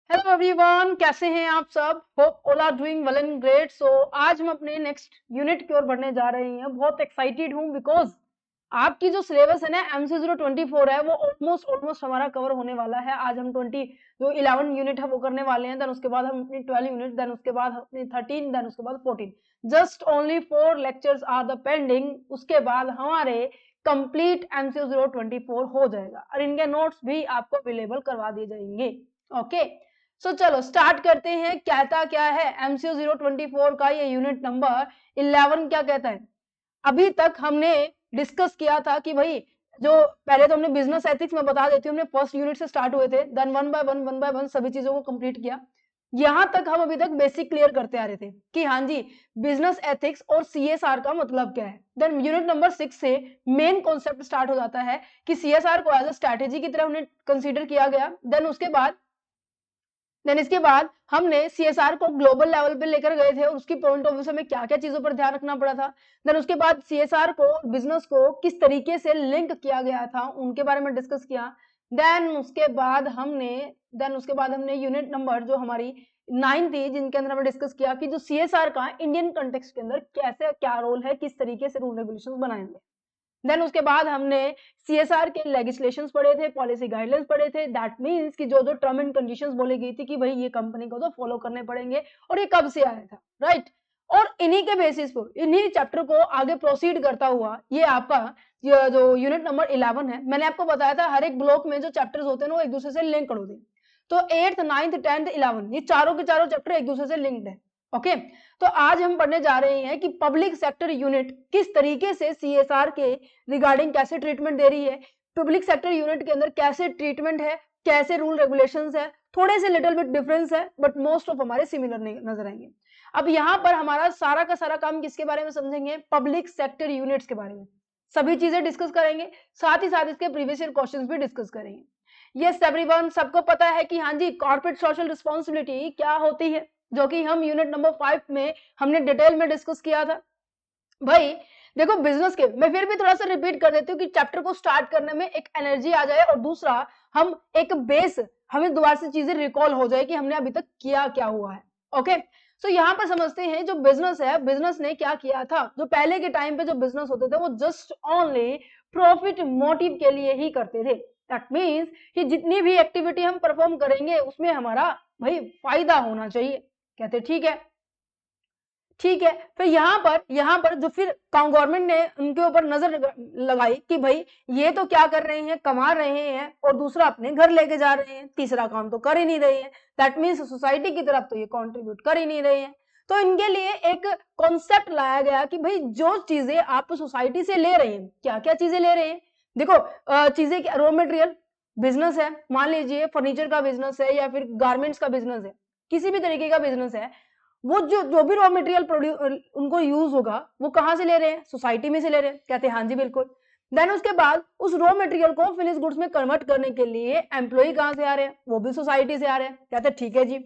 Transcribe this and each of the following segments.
Hello everyone, कैसे हैं आप सब। Hope all are doing well and great. So आज हम अपने नेक्स्ट यूनिट की ओर बढ़ने जा रहे हैं। बहुत एक्साइटेड हूं बिकॉज आपकी जो सिलेबस है ना MC024 है वो ऑलमोस्ट हमारा कवर होने वाला है। आज हम 20 जो 11 यूनिट है वो करने वाले हैं। देन उसके बाद हम अपनी 12 यूनिट, देन उसके बाद अपनी 13, देन उसके बाद 14। Just only 4 lectures are the pending. उसके बाद हमारे कंप्लीट MC024 हो जाएगा और इनके नोट्स भी आपको अवेलेबल करवा दिए जाएंगे। ओके, सो चलो स्टार्ट करते हैं। कहता क्या है MC024 का ये यूनिट नंबर 11 क्या कहता है। अभी तक हमने डिस्कस किया था कि भाई जो पहले तो हमने बिजनेस एथिक्स में बता देती हूँ, हमने फर्स्ट यूनिट से स्टार्ट हुए थे, देन वन बाय वन सभी चीजों को कंप्लीट किया। यहां तक हम अभी तक बेसिक क्लियर करते आ रहे थे कि हाँ जी बिजनेस एथिक्स और CSR का मतलब क्या है। देन यूनिट नंबर 6 से मेन कॉन्सेप्ट स्टार्ट हो जाता है कि CSR को एज अ स्ट्रैटेजी की तरह हमने कंसीडर किया गया। देन इसके बाद हमने CSR को ग्लोबल लेवल पे लेकर गए थे और उसकी पॉइंट ऑफ व्यू से हमें क्या क्या चीजों पर ध्यान रखना पड़ा था। देन उसके बाद CSR को बिजनेस को किस तरीके से लिंक किया गया था उनके बारे में डिस्कस किया। देन उसके बाद हमने यूनिट नंबर जो हमारी 9 थी जिनके अंदर हमने डिस्कस किया कि जो CSR का इंडियन कंटेक्स्ट के अंदर कैसे क्या रोल है, किस तरीके से रूल रेगुलेशंस बनाएंगे। देन उसके बाद हमने CSR के लेजिस्लेशंस पढ़े थे, पॉलिसी गाइडलाइंस पढ़े थे। दैट मींस कि जो जो टर्म एंड कंडीशंस बोली गई थी कि भाई ये कंपनी को तो फॉलो करने पड़ेंगे और ये कब से आया था, राइट। और इन्हीं के बेसिस पर इन्हीं चैप्टर को आगे प्रोसीड करता हुआ ये आपका ये जो यूनिट नंबर 11 है, मैंने आपको बताया था हर एक ब्लॉक में जो चैप्टर्स होते हैं वो एक दूसरे से लिंक होते हैं। तो 8th 9th 10th 11 ये चारों के चारों चैप्टर एक दूसरे से लिंक्ड है। ओके, तो आज हम पढ़ने जा रहे हैं कि पब्लिक सेक्टर यूनिट किस तरीके से CSR के रिगार्डिंग कैसे ट्रीटमेंट दे रही है, पब्लिक सेक्टर यूनिट के अंदर कैसे ट्रीटमेंट है, कैसे रूल रेगुलेशंस है। थोड़े से लिटिल बिट डिफरेंस है बट मोस्ट ऑफ हमारे सिमिलर नजर आएंगे। अब यहाँ पर हमारा सारा का सारा काम किसके बारे में समझेंगे, पब्लिक सेक्टर यूनिट्स के बारे में सभी चीजें डिस्कस करेंगे। साथ ही साथ इसके प्रीवियस ईयर क्वेश्चंस भी डिस्कस करेंगे। यस एवरीवन, सबको पता है कि हाँ जी कॉर्पोरेट सोशल रिस्पॉन्सिबिलिटी क्या होती है, जो कि हम यूनिट नंबर 5 में हमने डिटेल में डिस्कस किया था। भाई देखो बिजनेस के मैं फिर भी थोड़ा सा रिपीट कर देती हूँ कि चैप्टर को स्टार्ट करने में एक एनर्जी आ जाए और दूसरा हम एक बेस हमें दोबारा से चीजें रिकॉल हो जाए कि हमने अभी तक किया क्या हुआ है। ओके, सो यहाँ पर समझते हैं जो बिजनेस है, बिजनेस ने क्या किया था। जो पहले के टाइम पे जो बिजनेस होते थे वो जस्ट ओनली प्रॉफिट मोटिव के लिए ही करते थे। दैट मीन्स कि जितनी भी एक्टिविटी हम परफॉर्म करेंगे उसमें हमारा भाई फायदा होना चाहिए। कहते ठीक है, ठीक है। फिर यहाँ पर जो फिर गवर्नमेंट ने उनके ऊपर नजर लगाई कि भाई ये तो क्या कर रहे हैं, कमा रहे हैं और दूसरा अपने घर लेके जा रहे हैं, तीसरा काम तो कर ही नहीं रहे हैं। दैट मीन्स सोसाइटी की तरफ तो ये कंट्रीब्यूट कर ही नहीं रहे हैं। तो इनके लिए एक कॉन्सेप्ट लाया गया कि भाई जो चीजें आप सोसाइटी से ले रहे हैं, क्या क्या चीजें ले रहे हैं। देखो चीजें रॉ मटेरियल बिजनेस है, मान लीजिए फर्नीचर का बिजनेस है या फिर गारमेंट्स का बिजनेस है, किसी भी तरीके का बिजनेस है, वो जो जो भी रॉ मटेरियल उनको यूज होगा वो कहां से ले रहे हैं, सोसाइटी में से ले रहे हैं। कहते हैं हाँ जी बिल्कुल। देन उसके बाद उस रॉ मटेरियल को फिनिश गुड्स में कन्वर्ट करने के लिए एम्प्लॉय कहां से आ रहे हैं, वो भी सोसाइटी से आ रहे हैं। कहते हैं ठीक है जी।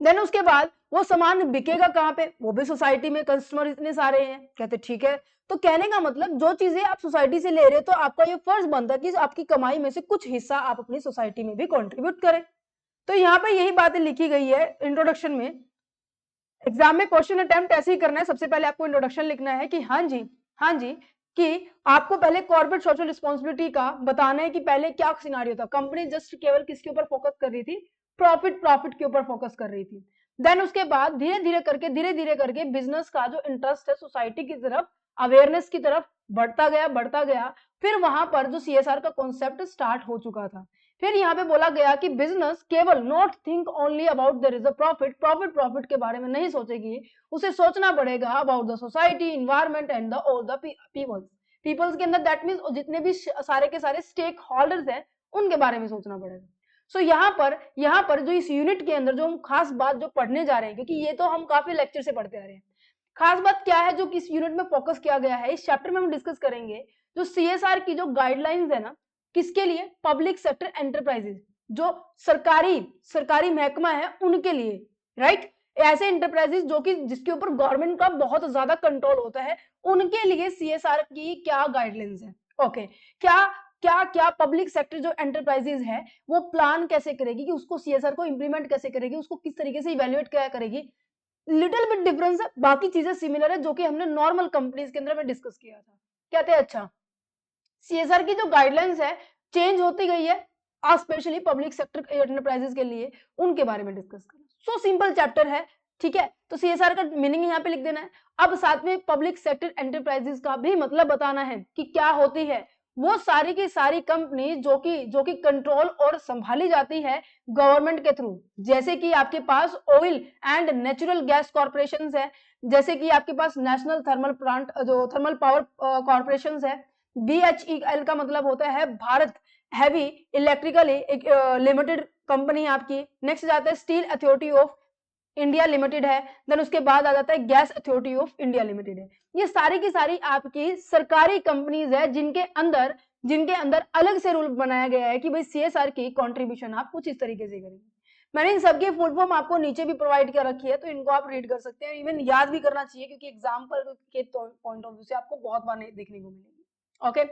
देन उसके बाद वो सामान बिकेगा कहां पे, वो भी सोसाइटी में, कस्टमर इतने सारे हैं। कहते ठीक है। तो कहने का मतलब जो चीजें आप सोसाइटी से ले रहे हो तो आपका ये फर्ज बनता है कि आपकी कमाई में से कुछ हिस्सा आप अपनी सोसाइटी में भी कॉन्ट्रीब्यूट करें। तो यहाँ पे यही बातें लिखी गई है इंट्रोडक्शन में। एग्जाम में क्वेश्चन अटेम्प्ट ऐसे ही करना है। सबसे पहले आपको इंट्रोडक्शन लिखना है कि हाँ जी कि आपको पहले कॉर्पोरेट सोशल रिस्पॉन्सिबिलिटी का बताना है कि पहले क्या सिनारियो था। कंपनी जस्ट केवल किसके ऊपर फोकस कर रही थी, प्रॉफिट के ऊपर फोकस कर रही थी। देन उसके बाद धीरे धीरे करके बिजनेस का जो इंटरेस्ट है सोसाइटी की तरफ, अवेयरनेस की तरफ बढ़ता गया। फिर वहां पर जो CSR का कॉन्सेप्ट स्टार्ट हो चुका था। फिर यहाँ पे बोला गया कि बिजनेस केवल not think only about their is a profit के बारे में नहीं सोचेगी, उसे सोचना पड़ेगा about the society, environment and the all the peoples के अंदर। दैट मीन्स जितने भी सारे के सारे स्टेक होल्डर्स हैं उनके बारे में सोचना पड़ेगा। सो यहाँ पर जो इस यूनिट के अंदर जो हम खास बात जो पढ़ने जा रहे हैं, क्योंकि ये तो हम काफी लेक्चर से पढ़ते आ रहे हैं, खास बात क्या है जो कि इस यूनिट में फोकस किया गया है, इस चैप्टर में हम डिस्कस करेंगे जो CSR की जो गाइडलाइंस है ना, किसके लिए, पब्लिक सेक्टर एंटरप्राइजेस, जो सरकारी महकमा है उनके लिए, राइट। ऐसे एंटरप्राइजेस जो कि जिसके ऊपर गवर्नमेंट का बहुत ज्यादा कंट्रोल होता है, उनके लिए CSR की क्या गाइडलाइंस है। ओके, क्या क्या क्या पब्लिक सेक्टर जो एंटरप्राइजेज है वो प्लान कैसे करेगी कि उसको सीएसआर को इंप्लीमेंट कैसे करेगी, उसको किस तरीके से इवेल्युएट क्या करेगी। लिटिल बिट डिफरेंस है, बाकी चीजें सिमिलर है जो कि हमने नॉर्मल कंपनीज के अंदर में डिस्कस किया था। कहते हैं अच्छा सीएसआर की जो गाइडलाइंस है चेंज होती गई है, स्पेशली पब्लिक सेक्टर एंटरप्राइजेस के लिए, उनके बारे में डिस्कस करें। सो सिंपल चैप्टर है, ठीक है। तो सीएसआर का मीनिंग यहाँ पे लिख देना है। अब साथ में पब्लिक सेक्टर एंटरप्राइजेस का भी मतलब बताना है कि क्या होती है। वो सारी की सारी कंपनी जो कि कंट्रोल और संभाली जाती है गवर्नमेंट के थ्रू, जैसे कि आपके पास oil and natural gas corporation है, जैसे कि आपके पास नेशनल थर्मल प्लांट जो थर्मल पावर कॉर्पोरेशन है। BHEL का मतलब होता है Bharat heavy electrically limited company आपकी। नेक्स्ट जाता है steel authority of India limited है। देन उसके बाद आ जाता है gas authority of India limited है। ये सारी की सारी आपकी सरकारी कंपनीज है जिनके अंदर अलग से रूल बनाया गया है कि भाई सीएसआर की कंट्रीब्यूशन आप कुछ इस तरीके से करेंगे। मैंने इन सबकी फुल फॉर्म आपको नीचे भी प्रोवाइड कर रखी है, तो इनको आप रीड कर सकते हैं, इवन याद भी करना चाहिए क्योंकि एग्जाम्पल के पॉइंट ऑफ व्यू से आपको बहुत बार देखने को मिलेगी। Okay,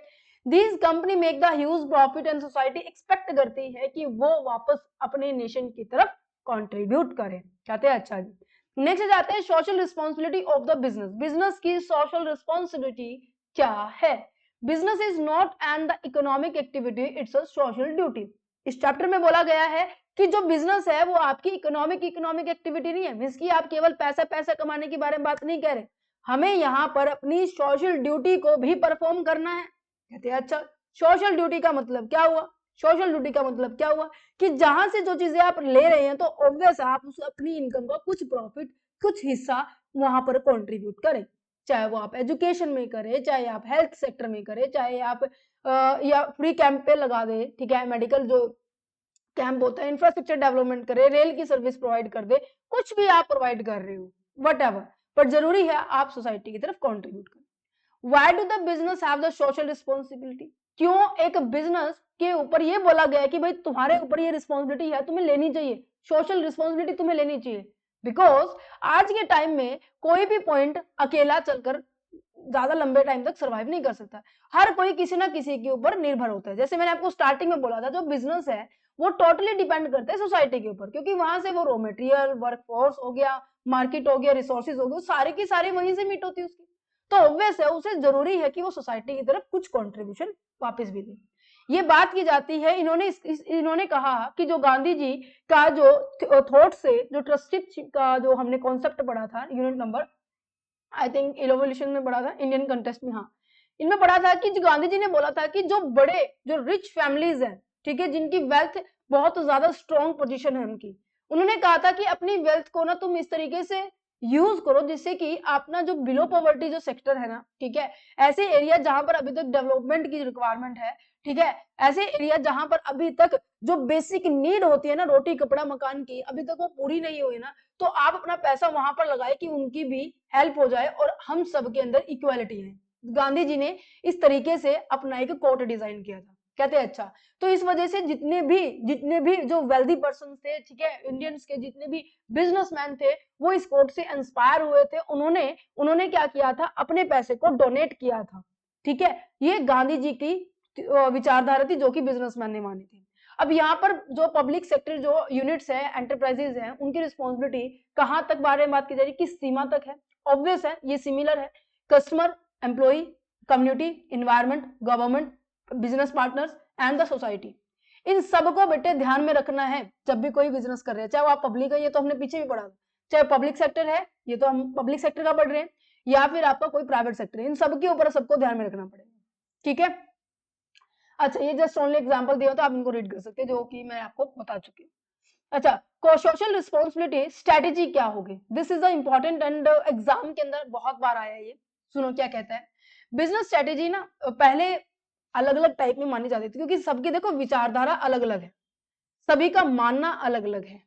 this company make the huge profit and society expect करती है कि वो वापस अपने नेशन की तरफ कंट्रीब्यूट करें। कहते हैं अच्छा जी। नेक्स्ट जाते हैं social responsibility of the business. Business की सोशल रिस्पॉन्सिबिलिटी क्या है। Business is not and the economic activity, it's a social duty. इस चैप्टर में बोला गया है कि जो बिजनेस है वो आपकी इकोनॉमिक एक्टिविटी नहीं है, मींस कि आप केवल पैसा कमाने के बारे में बात नहीं कह रहे, हमें यहाँ पर अपनी सोशल ड्यूटी को भी परफॉर्म करना है। कहते हैं अच्छा सोशल ड्यूटी का मतलब क्या हुआ। सोशल ड्यूटी का मतलब क्या हुआ कि जहां से जो चीजें आप ले रहे हैं तो ऑब्वियस आप उस अपनी इनकम का कुछ प्रॉफिट कुछ हिस्सा वहां पर कंट्रीब्यूट करें, चाहे वो आप एजुकेशन में करें, चाहे आप हेल्थ सेक्टर में करें, चाहे आप या फ्री कैंप पे लगा दे, ठीक है, मेडिकल जो कैंप होता है, इंफ्रास्ट्रक्चर डेवलपमेंट करे, रेल की सर्विस प्रोवाइड कर दे, कुछ भी आप प्रोवाइड कर रहे हो व्हाटएवर, पर जरूरी है आप सोसाइटी की तरफ कंट्रीब्यूट करें। Why do the business have the social responsibility? क्यों एक बिजनेस के ऊपर ये बोला गया है कि भाई तुम्हारे ऊपर ये रिस्पॉन्सिबिलिटी है, तुम्हें लेनी चाहिए, सोशल रिस्पॉन्सिबिलिटी तुम्हें लेनी चाहिए। बिकॉज आज के टाइम में कोई भी पॉइंट अकेला चलकर ज्यादा लंबे टाइम तक सर्वाइव नहीं कर सकता, हर कोई किसी ना किसी के ऊपर निर्भर होता है। जैसे मैंने आपको स्टार्टिंग में बोला था जो बिजनेस है वो टोटली डिपेंड करता है सोसाइटी के ऊपर, क्योंकि वहां से वो रॉ मटेरियल, वर्कफोर्स हो गया, मार्केट हो गया, रिसोर्सेज हो गए, सारे की सारे वहीं से मीट होती है उसकी, तो ऑब्वियस है उसे जरूरी है कि वो सोसाइटी की तरफ कुछ कंट्रीब्यूशन वापस भी दे। ये बात की जाती है, इन्होंने कहा कि जो गांधी जी का जो थॉट से जो ट्रस्टीशिप का जो हमने कॉन्सेप्ट पढ़ा था unit number I think evolution में पढ़ा था, इंडियन कंटेस्ट में, हाँ इनमें पढ़ा था कि जो गांधी जी ने बोला था कि जो बड़े जो रिच फैमिलीज हैं, ठीक है, जिनकी वेल्थ बहुत ज्यादा स्ट्रॉन्ग पोजीशन है उनकी, उन्होंने कहा था कि अपनी वेल्थ को ना तुम इस तरीके से यूज करो जिससे कि अपना जो बिलो पॉवर्टी जो सेक्टर है ना, ठीक है, ऐसे एरिया जहां पर अभी तक डेवलपमेंट की रिक्वायरमेंट है, ठीक है, ऐसे एरिया जहां पर अभी तक जो बेसिक नीड होती है ना, रोटी कपड़ा मकान की, अभी तक वो पूरी नहीं हुई ना, तो आप अपना पैसा वहां पर लगाए कि उनकी भी हेल्प हो जाए और हम सबके अंदर इक्वालिटी है। गांधी जी ने इस तरीके से अपना एक कोट डिजाइन किया था। कहते हैं अच्छा, तो इस वजह से जितने भी जो वेल्दी पर्सन थे, ठीक है, इंडियंस के जितने भी बिजनेसमैन थे, वो इस कोट से इंस्पायर हुए थे, उन्होंने क्या किया था, अपने पैसे को डोनेट किया था। ठीक है, ये गांधी जी की विचारधारा थी जो कि बिजनेसमैन ने मानी थी। अब यहाँ पर जो पब्लिक सेक्टर जो यूनिट्स है, एंटरप्राइजेज हैं, उनकी रिस्पॉन्सिबिलिटी कहाँ तक बारे में बात की जा रही है, किस सीमा तक है। ऑब्वियस है ये सिमिलर है, customer, employ, community, environment, government, business partners and the society, इन सबको बेटे ध्यान में रखना है जब भी कोई बिजनेस कर रहे हैं, चाहे वो आप पब्लिक है, ये तो हमने पीछे भी पढ़ा था, चाहे पब्लिक सेक्टर है, ये तो हम पब्लिक सेक्टर का पढ़ रहे हैं, या फिर आपका कोई प्राइवेट सेक्टर है, इन सबके ऊपर सबको ध्यान में रखना पड़ेगा। ठीक है, अच्छा ये जस्ट ओनली एग्जांपल दिया तो आप इनको रीड कर सकते हैं जो कि मैं आपको बता चुकी हूँ। अच्छा, सोशल रिस्पॉन्सिबिलिटी स्ट्रेटेजी क्या होगी, this is the important and exam के अंदर बहुत बार आया है ये। सुनो क्या कहता है, बिजनेस स्ट्रेटेजी ना पहले अलग अलग टाइप में मानी जाती थी क्योंकि सबकी देखो विचारधारा अलग अलग है, सभी का मानना अलग अलग है।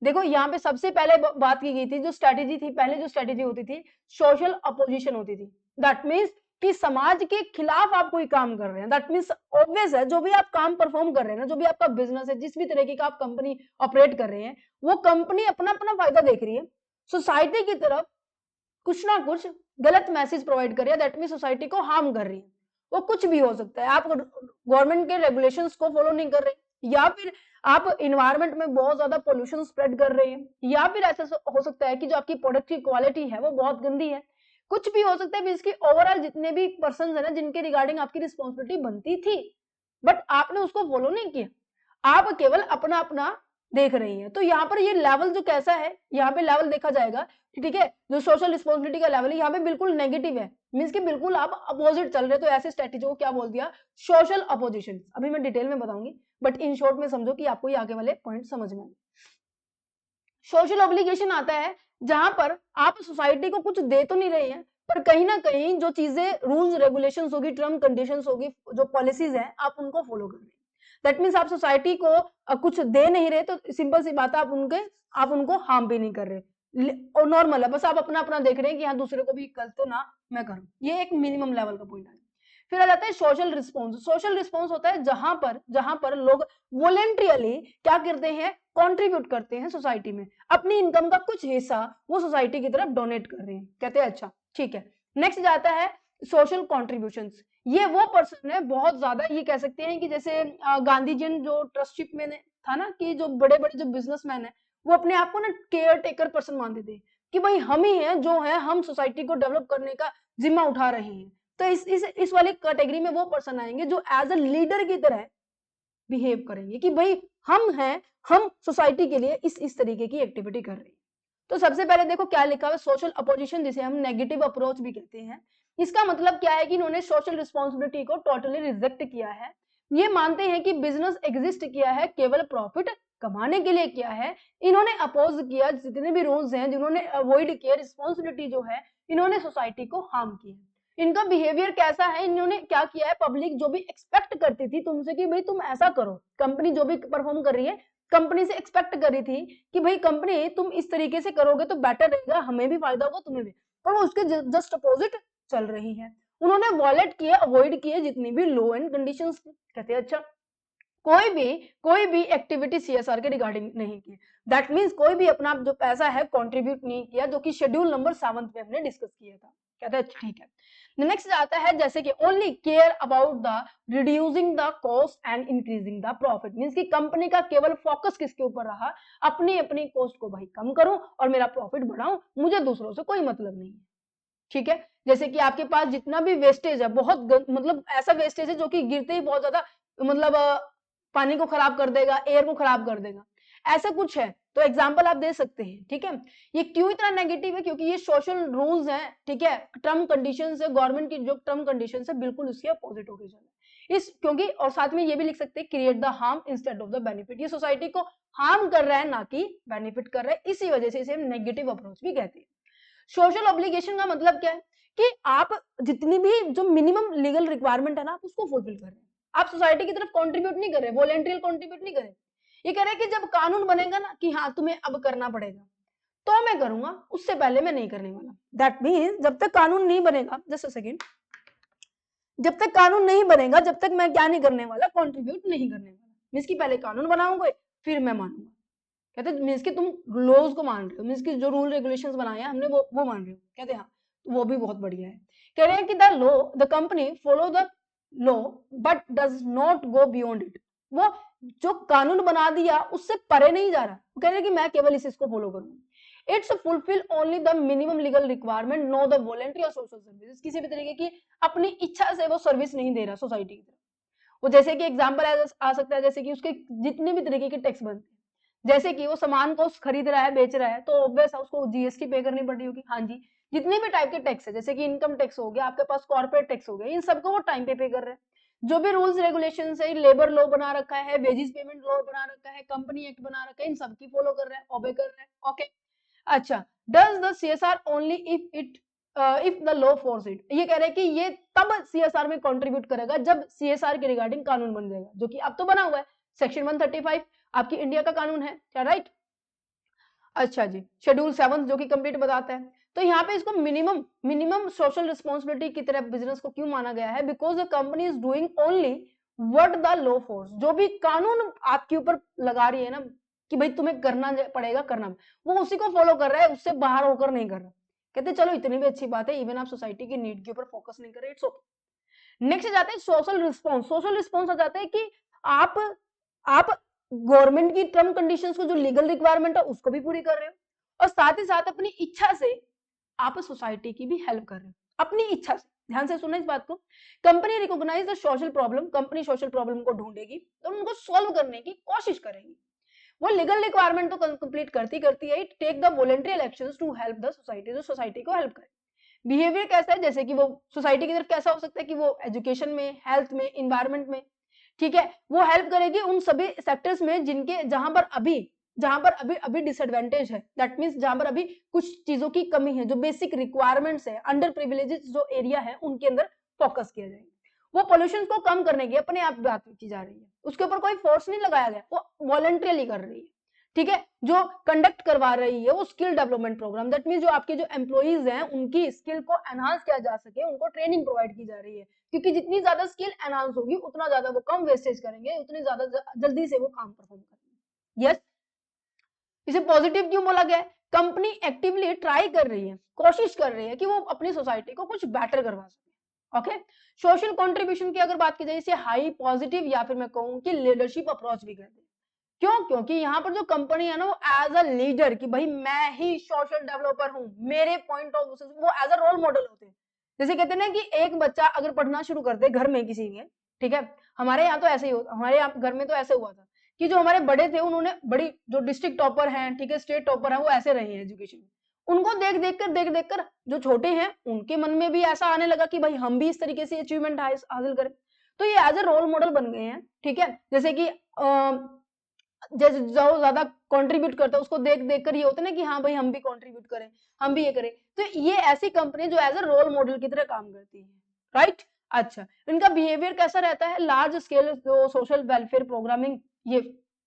देखो यहाँ पे सबसे पहले बात की गई थी, जो स्ट्रेटेजी थी, पहले जो स्ट्रेटेजी होती थी सोशल अपोजिशन होती थी। दैट मीन्स कि समाज के खिलाफ आप कोई काम कर रहे हैं, दैट मीन्स ऑब्वियस है जो भी आप काम परफॉर्म कर रहे हैं ना, जो भी आपका बिजनेस है, जिस भी तरीके का आप कंपनी ऑपरेट कर रहे हैं, वो कंपनी अपना अपना फायदा देख रही है, सोसाइटी की तरफ कुछ ना कुछ गलत मैसेज प्रोवाइड कर रही है, दैट मीन्स सोसाइटी को हार्म कर रही है। वो कुछ भी हो सकता है। आप गवर्नमेंट के रेगुलेशंस को फॉलो नहीं कर रहे, या फिर आप इन्वायरमेंट में बहुत ज्यादा पोल्यूशन स्प्रेड कर रहे हैं, या फिर ऐसा हो सकता है कि जो आपकी प्रोडक्ट की क्वालिटी है वो बहुत गंदी है, कुछ भी हो सकता है। इसकी ओवरऑल जितने भी पर्सन है ना जिनके रिगार्डिंग आपकी रिस्पॉन्सिबिलिटी बनती थी, बट आपने उसको फॉलो नहीं किया, आप केवल अपना अपना देख रही हैं। तो यहाँ पर ये लेवल जो कैसा है, यहाँ पे लेवल देखा जाएगा, ठीक है, जो सोशल रिस्पॉन्सिबिलिटी का लेवल है यहाँ पे बिल्कुल नेगेटिव है, मींस कि बिल्कुल आप अपोजिट चल रहे। तो ऐसे स्ट्रेटेजी को क्या बोल दिया, सोशल अपोजिशन। अभी मैं डिटेल में बताऊंगी, बट इन शॉर्ट में समझो कि आपको ये आगे वाले पॉइंट समझ में आए। सोशल ऑब्लिगेशन आता है जहां पर आप सोसाइटी को कुछ दे तो नहीं रहे हैं, पर कहीं ना कहीं जो चीजें रूल्स रेगुलेशंस होगी, टर्म कंडीशंस होगी, जो पॉलिसीज हैं, आप उनको फॉलो कर रहे हैं। दैट मीन्स आप सोसाइटी को कुछ दे नहीं रहे, तो सिंपल सी बात है आप उनको हार्म भी नहीं कर रहे, और नॉर्मल है, बस आप अपना अपना देख रहे हैं कि हाँ दूसरे को भी कल तो ना मैं करूं। ये एक मिनिमम लेवल का पॉइंट है। फिर आ जाता है सोशल रिस्पॉन्स। सोशल रिस्पॉन्स होता है जहां पर लोग वॉलेंट्रियली क्या करते हैं, कंट्रीब्यूट करते हैं सोसाइटी में, अपनी इनकम का कुछ हिस्सा वो सोसाइटी की तरफ डोनेट कर रहे हैं, कहते हैं अच्छा ठीक है। नेक्स्ट जाता है सोशल कॉन्ट्रीब्यूशंस। ये वो पर्सन है बहुत ज्यादा, ये कह सकते हैं कि जैसे गांधी जी जो ट्रस्टशिप में था ना, कि जो बड़े बड़े जो बिजनेसमैन है वो अपने आप को ना केयर टेकर पर्सन मानते थे, कि भाई हम ही हैं जो है, हम सोसाइटी को डेवलप करने का जिम्मा उठा रहे हैं। तो इस वाली कैटेगरी में वो पर्सन आएंगे जो एज अ लीडर की तरह बिहेव करेंगे, कि भाई हम हैं, हम सोसाइटी के लिए इस तरीके की एक्टिविटी कर रहे हैं। तो सबसे पहले देखो क्या लिखा हुआ है, सोशल अपोजिशन, जिसे हम नेगेटिव अप्रोच भी कहते हैं। इसका मतलब क्या है कि इन्होंने सोशल रिस्पॉन्सिबिलिटी को टोटली रिजेक्ट किया है। ये मानते हैं कि बिजनेस एग्जिस्ट किया है केवल प्रॉफिट कमाने के लिए किया है। इन्होंने अपोज किया जितने भी रूल्स हैं, जिन्होंने अवॉइड किया रिस्पॉन्सिबिलिटी जो है, इन्होंने सोसाइटी को हार्म किया। इनका बिहेवियर कैसा है, इन्होंने क्या किया है, पब्लिक जो भी एक्सपेक्ट करती थी तुमसे कि भाई तुम ऐसा करो, कंपनी जो भी परफॉर्म कर रही है, कंपनी से एक्सपेक्ट कर रही थी कि भाई कंपनी तुम इस तरीके से करोगे तो बेटर रहेगा, हमें भी फायदा होगा तुम्हें भी, पर वो उसके जस्ट अपोजिट चल रही है। उन्होंने वॉलेट किए, अवॉइड किए जितनी भी लो एंड कंडीशंस थी। कहते हैं अच्छा कोई भी एक्टिविटी सीएसआर के रिगार्डिंग नहीं की। दैट मींस कोई भी अपना जो पैसा है कंट्रीब्यूट नहीं किया, जो कि शेड्यूल नंबर 7 में हमने डिस्कस किया था। कहते हैं ठीक है। नेक्स्ट आता है जैसे कि only care about the reducing the cost and increasing the profit. Means की कंपनी का केवल फोकस किसके ऊपर रहा, अपनी अपनी कॉस्ट को भाई कम करूं और मेरा प्रॉफिट बढ़ाऊं, मुझे दूसरों से कोई मतलब नहीं है। ठीक है, जैसे कि आपके पास जितना भी वेस्टेज है, बहुत मतलब ऐसा वेस्टेज है जो कि गिरते ही बहुत ज्यादा मतलब पानी को खराब कर देगा, एयर को खराब कर देगा, ऐसा कुछ है, तो एग्जांपल आप दे सकते हैं। ठीक है, ये क्यों इतना नेगेटिव है, क्योंकि ये सोशल रूल्स हैं, ठीक है, टर्म कंडीशंस है, गवर्नमेंट की जो टर्म कंडीशंस है बिल्कुल उसके अपोजिट हो गई इस, क्योंकि और साथ में ये भी लिख सकते हैं create the harm instead of the benefit. ये सोसाइटी को हार्म कर रहा है ना कि बेनिफिट कर रहा है, इसी वजह से इसे नेगेटिव अप्रोच भी कहते हैं। सोशल ऑब्लिगेशन का मतलब क्या है कि आप जितनी भी जो मिनिमम लीगल रिक्वायरमेंट है ना, आप उसको फुलफिल कर रहे हैं, आप सोसाइटी की तरफ कंट्रीब्यूट नहीं कर रहे, वॉलंटरी कंट्रीब्यूट नहीं कर रहे। ये कह रहे कि जब कानून बनेगा ना कि हाँ तुम्हें अब करना पड़ेगा तो मैं करूंगा, उससे पहले मैं नहीं करने वाला। दैट मीन्स जब तक कानून नहीं बनेगा, जस्ट अ सेकेंड, जब तक कानून नहीं बनेगा जब तक मैं क्या नहीं करने वाला, कंट्रीब्यूट नहीं करने वाला। मीन्स की पहले कानून बनाऊंगा फिर मैं मानूंगा। कहते मीन्स की तुम लॉज को मान रहे हो, मीन्स की जो रूल रेगुलेशंस बनाए हैं हमने वो मान रहे हो। कहते हाँ वो भी बहुत बढ़िया है। कह रहे हैं कि the law, the company follow the law but does not go beyond it. वो जो कानून बना दिया उससे परे नहीं जा रहा, वो कह रहे हैं कि मैं केवल इस को फॉलो करूंगा। It's fulfil only the minimum legal requirement, know the voluntary और सोशल सर्विस। किसी भी तरीके की अपनी इच्छा से वो सर्विस नहीं दे रहा सोसाइटी की तरफ। वो जैसे कि एग्जाम्पल आ सकता है, जैसे कि उसके जितने भी तरीके के टैक्स बनते हैं, जैसे कि वो सामान को खरीद रहा है, बेच रहा है, तो ऑब्वियस उसको जीएसटी पे करनी पड़ रही होगी। हाँ जी, जितने भी टाइप के टैक्स है, जैसे कि इनकम टैक्स हो गया, आपके पास कॉर्पोरेट टैक्स हो गया, इन सबको वो टाइम पे कर रहे हैं। जो भी रूल्स रेगुलेशन है, लेबर लॉ बना रखा है, वेजिस पेमेंट लॉ बना रखा है, कंपनी एक्ट बना रखा है, इन सबकी फॉलो कर रहा है, ओबे कर रहा है। ओके, अच्छा, does the CSR only if the law force it. ये कह रहे हैं कि ये तब सीएसआर में कंट्रीब्यूट करेगा जब सीएसआर के रिगार्डिंग कानून बन जाएगा, जो कि अब तो बना हुआ है, सेक्शन 135 आपकी इंडिया का कानून है क्या, राइट। अच्छा जी, शेड्यूल 7 जो कि कंप्लीट बताता है। तो यहाँ पे इसको मिनिमम सोशल रिस्पॉन्सिबिलिटी की तरह बिजनेस को क्यों माना गया है, because the company is doing only what the law force. जो भी कानून आपके ऊपर लगा रही है ना कि भाई तुम्हें करना पड़ेगा, करना, वो उसी को फॉलो कर रहा है, उससे बाहर होकर नहीं कर रहा। कहते चलो इतनी भी अच्छी बात है, इवन आप सोसाइटी की नीड के ऊपर फोकस नहीं कर रहे, इट्स ओके। नेक्स्ट जाते हैं सोशल रिस्पॉन्स। सोशल रिस्पॉन्स आ जाता है कि आप गवर्नमेंट की टर्म कंडीशंस को जो लीगल रिक्वायरमेंट है उसको भी पूरी कर रहे हो, और साथ ही साथ अपनी इच्छा से आप सोसाइटी की भी हेल्प कर रहे हो, अपनी इच्छा से। ध्यान से सुना इस बात को। Company recognize the social problem, company social problem को ढूंढेगी तो उनको सॉल्व करने की कोशिश करेगी। वो लीगल रिक्वायरमेंट तो कंप्लीट करती है, take the voluntary actions to help the society, जो सोसाइटी को हेल्प करे। बिहेवियर कैसा है, जैसे कि वो सोसाइटी की तरफ कैसा हो सकता है कि वो एजुकेशन में, हेल्थ में, इन्वायरमेंट में, ठीक है, वो हेल्प करेगी उन सभी सेक्टर्स में जिनके जहां पर अभी डिसएडवांटेज है, दैट मींस जहां पर अभी कुछ चीजों की कमी है, जो बेसिक रिक्वायरमेंट्स है, अंडर प्रिविलेजेस जो एरिया है उनके अंदर फोकस किया जाएगा। वो पोल्यूशन को कम करने की अपने आप बात की जा रही है, उसके ऊपर कोई फोर्स नहीं लगाया गया, वो वॉलंटरीली कर रही है, ठीक है। जो कंडक्ट करवा रही है वो skill development programme, that means जो आपके जो एम्प्लॉइज हैं उनकी स्किल को एनहांस किया जा सके, उनको ट्रेनिंग प्रोवाइड की जा रही है, क्योंकि जितनी ज्यादा स्किल एनहांस होगी उतना ज्यादा वो कम वेस्टेज करेंगे, उतनी ज्यादा जल्दी से वो काम परफॉर्म करेंगे। यस, इसे पॉजिटिव क्यों बोला गया है? कंपनी एक्टिवली ट्राई कर रही है, कोशिश कर रही है कि वो अपनी सोसाइटी को कुछ बेटर करवा सके। ओके, सोशल कंट्रीब्यूशन की अगर बात की जाए, इसे हाई पॉजिटिव या फिर मैं कहूं कि लीडरशिप अप्रोच भी कहते हैं। क्यों? क्योंकि यहाँ पर जो कंपनी है ना, वो एज अ लीडर कि भाई मैं ही सोशल डेवलपर हूँ, मेरे पॉइंट ऑफ व्यू से वो एज अ रोल मॉडल होते हैं। जैसे कहते हैं ना कि एक बच्चा अगर पढ़ना शुरू कर दे घर में किसी में, ठीक है, हमारे यहाँ तो ऐसे ही होता, हमारे यहाँ घर में तो ऐसे हुआ था कि जो हमारे बड़े थे उन्होंने बड़ी, जो डिस्ट्रिक्ट टॉपर हैं, ठीक है, स्टेट टॉपर हैं, वो ऐसे रहे हैं एजुकेशन में। उनको देख देख कर जो छोटे हैं उनके मन में भी ऐसा आने लगा कि भाई हम भी इस तरीके से अचीवमेंट हासिल करें, तो ये एज ए रोल मॉडल बन गए हैं, ठीक है। जैसे कि जैसे जो ज्यादा कंट्रीब्यूट करता है उसको देख देख कर ये होता है ना कि हाँ भाई हम भी कंट्रीब्यूट करें, हम भी ये करें, तो ये ऐसी कंपनी जो एज ए रोल मॉडल की तरह काम करती है, राइट। अच्छा, इनका बिहेवियर कैसा रहता है? लार्ज स्केल जो सोशल वेलफेयर प्रोग्रामिंग ये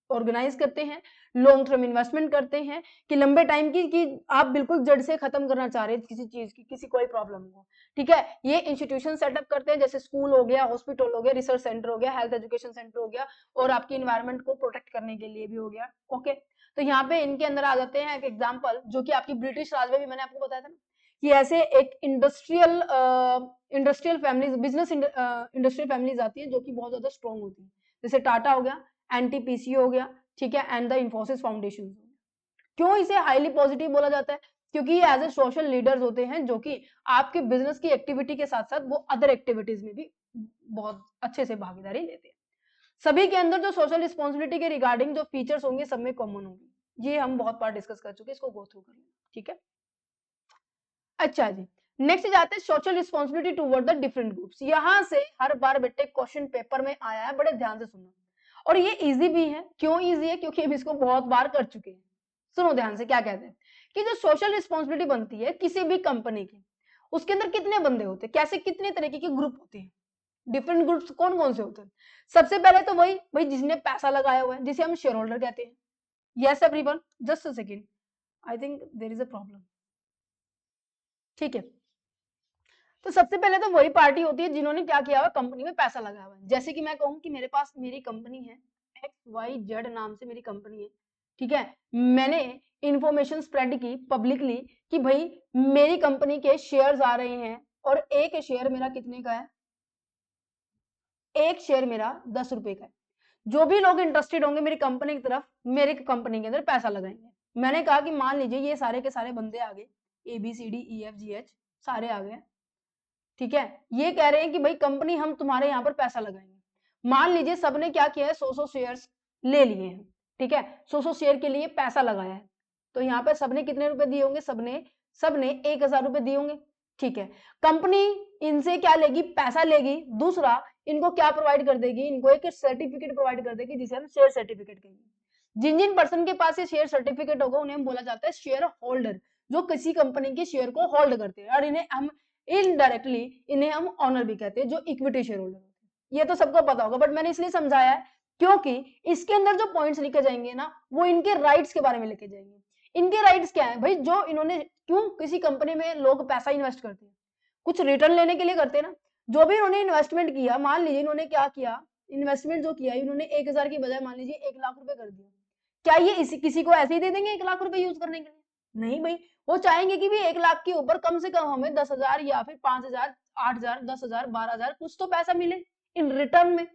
ऑर्गेनाइज करते हैं, लॉन्ग टर्म इन्वेस्टमेंट करते हैं, कि लंबे टाइम की कि आप बिल्कुल जड़ से खत्म करना चाह रहे हैं किसी चीज की, किसी कोई प्रॉब्लम को, ठीक है। ये इंस्टीट्यूशन सेटअप करते हैं, जैसे स्कूल हो गया, हॉस्पिटल हो गया, रिसर्च सेंटर हो गया, हेल्थ एजुकेशन सेंटर हो गया, और आपकी इन्वायरमेंट को प्रोटेक्ट करने के लिए भी हो गया। ओके, तो यहाँ पे इनके अंदर आ जाते हैं एक एग्जाम्पल, जो कि आपकी ब्रिटिश राज में भी मैंने आपको बताया था ना, कि ऐसे एक industrial families, business industrial families आती है जो कि बहुत ज्यादा स्ट्रॉन्ग होती है, जैसे टाटा हो गया, एनटीपीसी हो गया, ठीक है, एंड द इंफोसिस फाउंडेशन। क्यों इसे हाईली पॉजिटिव बोला जाता है? क्योंकि ये एज ए सोशल लीडर्स होते हैं जो कि आपके बिजनेस की एक्टिविटी के साथ साथ वो अदर एक्टिविटीज में भी बहुत अच्छे से भागीदारी लेते हैं। सभी के अंदर जो सोशल रिस्पॉन्सिबिलिटी के रिगार्डिंग जो फीचर्स होंगे सब में कॉमन होंगे, ये हम बहुत बार डिस्कस कर चुके हैं, इसको गो थ्रू कर लेंगे, ठीक है। अच्छा जी, नेक्स्ट जाते हैं social responsibility toward the different groups. यहां से हर बार बेटे क्वेश्चन पेपर में आया है, बड़े ध्यान से सुनना, और ये इजी भी है। क्यों इजी है? क्योंकि हम इसको बहुत बार कर चुके हैं। सुनो ध्यान से, क्या कहते हैं कि जो सोशल रिस्पॉन्सिबिलिटी बनती है किसी भी कंपनी की, उसके अंदर कितने बंदे होते हैं, कैसे कितने तरीके के ग्रुप होते हैं, डिफरेंट ग्रुप्स कौन कौन से होते हैं? सबसे पहले तो वही भाई जिसने पैसा लगाया हुआ है, जिसे हम शेयर होल्डर कहते हैं। Yes everyone, just a second, I think there is a problem, ठीक है। तो सबसे पहले तो वही पार्टी होती है जिन्होंने क्या किया हुआ, कंपनी में पैसा लगाया हुआ है। जैसे कि मैं कहूँ कि मेरे पास मेरी कंपनी है, XYZ नाम से मेरी कंपनी है, ठीक है। मैंने इंफॉर्मेशन स्प्रेड की पब्लिकली कि भाई मेरी कंपनी के शेयर्स आ रहे हैं, और एक शेयर मेरा कितने का है? एक शेयर मेरा 10 रुपए का है। जो भी लोग इंटरेस्टेड होंगे मेरी कंपनी की तरफ, मेरे कंपनी के अंदर पैसा लगाएंगे। मैंने कहा कि मान लीजिए ये सारे के सारे बंदे आ गए, ABCDEFGH सारे आ गए, ठीक है। ये कह रहे हैं कि भाई कंपनी हम तुम्हारे यहाँ पर पैसा लगाएंगे। मान लीजिए सबने क्या किया है, 100 शेयर्स ले लिए हैं, ठीक है, 100 शेयर के लिए पैसा लगाया है। तो यहाँ पे सबने कितने रुपए दिए होंगे? सबने सबने 1000 रुपए दिए होंगे, ठीक है। कंपनी इनसे क्या लेगी? पैसा लेगी। दूसरा, इनको क्या प्रोवाइड कर देगी? इनको एक सर्टिफिकेट प्रोवाइड कर देगी, जिसे हम शेयर सर्टिफिकेट कहेंगे। जिन जिन पर्सन के पास ये शेयर सर्टिफिकेट होगा उन्हें हम बोला जाता है शेयर होल्डर, जो किसी कंपनी के शेयर को होल्ड करते हैं, और इन्हें हम इनडायरेक्टली इन्हें हम ऑनर भी कहते हैं, जो इक्विटी शेयर होल्डर होते हैं। ये तो सबको पता होगा, बट मैंने इसलिए समझाया है क्योंकि इसके अंदर जो पॉइंट्स लिखे जाएंगे ना, वो इनके राइट्स के बारे में लिखे जाएंगे। इनके राइट्स क्या है भाई? जो इन्होंने, क्यों किसी कंपनी में लोग पैसा इन्वेस्ट करते हैं? कुछ रिटर्न लेने के लिए करते हैं ना। जो भी इन्होंने इन्वेस्टमेंट किया, मान लीजिए इन्होंने क्या किया, इन्वेस्टमेंट जो किया इन्होंने 1000 की बजाय मान लीजिए 1 लाख रुपए कर दिया, क्या ये किसी को ऐसे ही दे देंगे 1 लाख रुपए यूज करने के लिए? नहीं भाई, वो चाहेंगे कि भी 1 लाख के ऊपर कम से कम हमें 10,000 या फिर 5,000, 8,000, 10,000, 12,000 कुछ तो पैसा मिले इन रिटर्न में।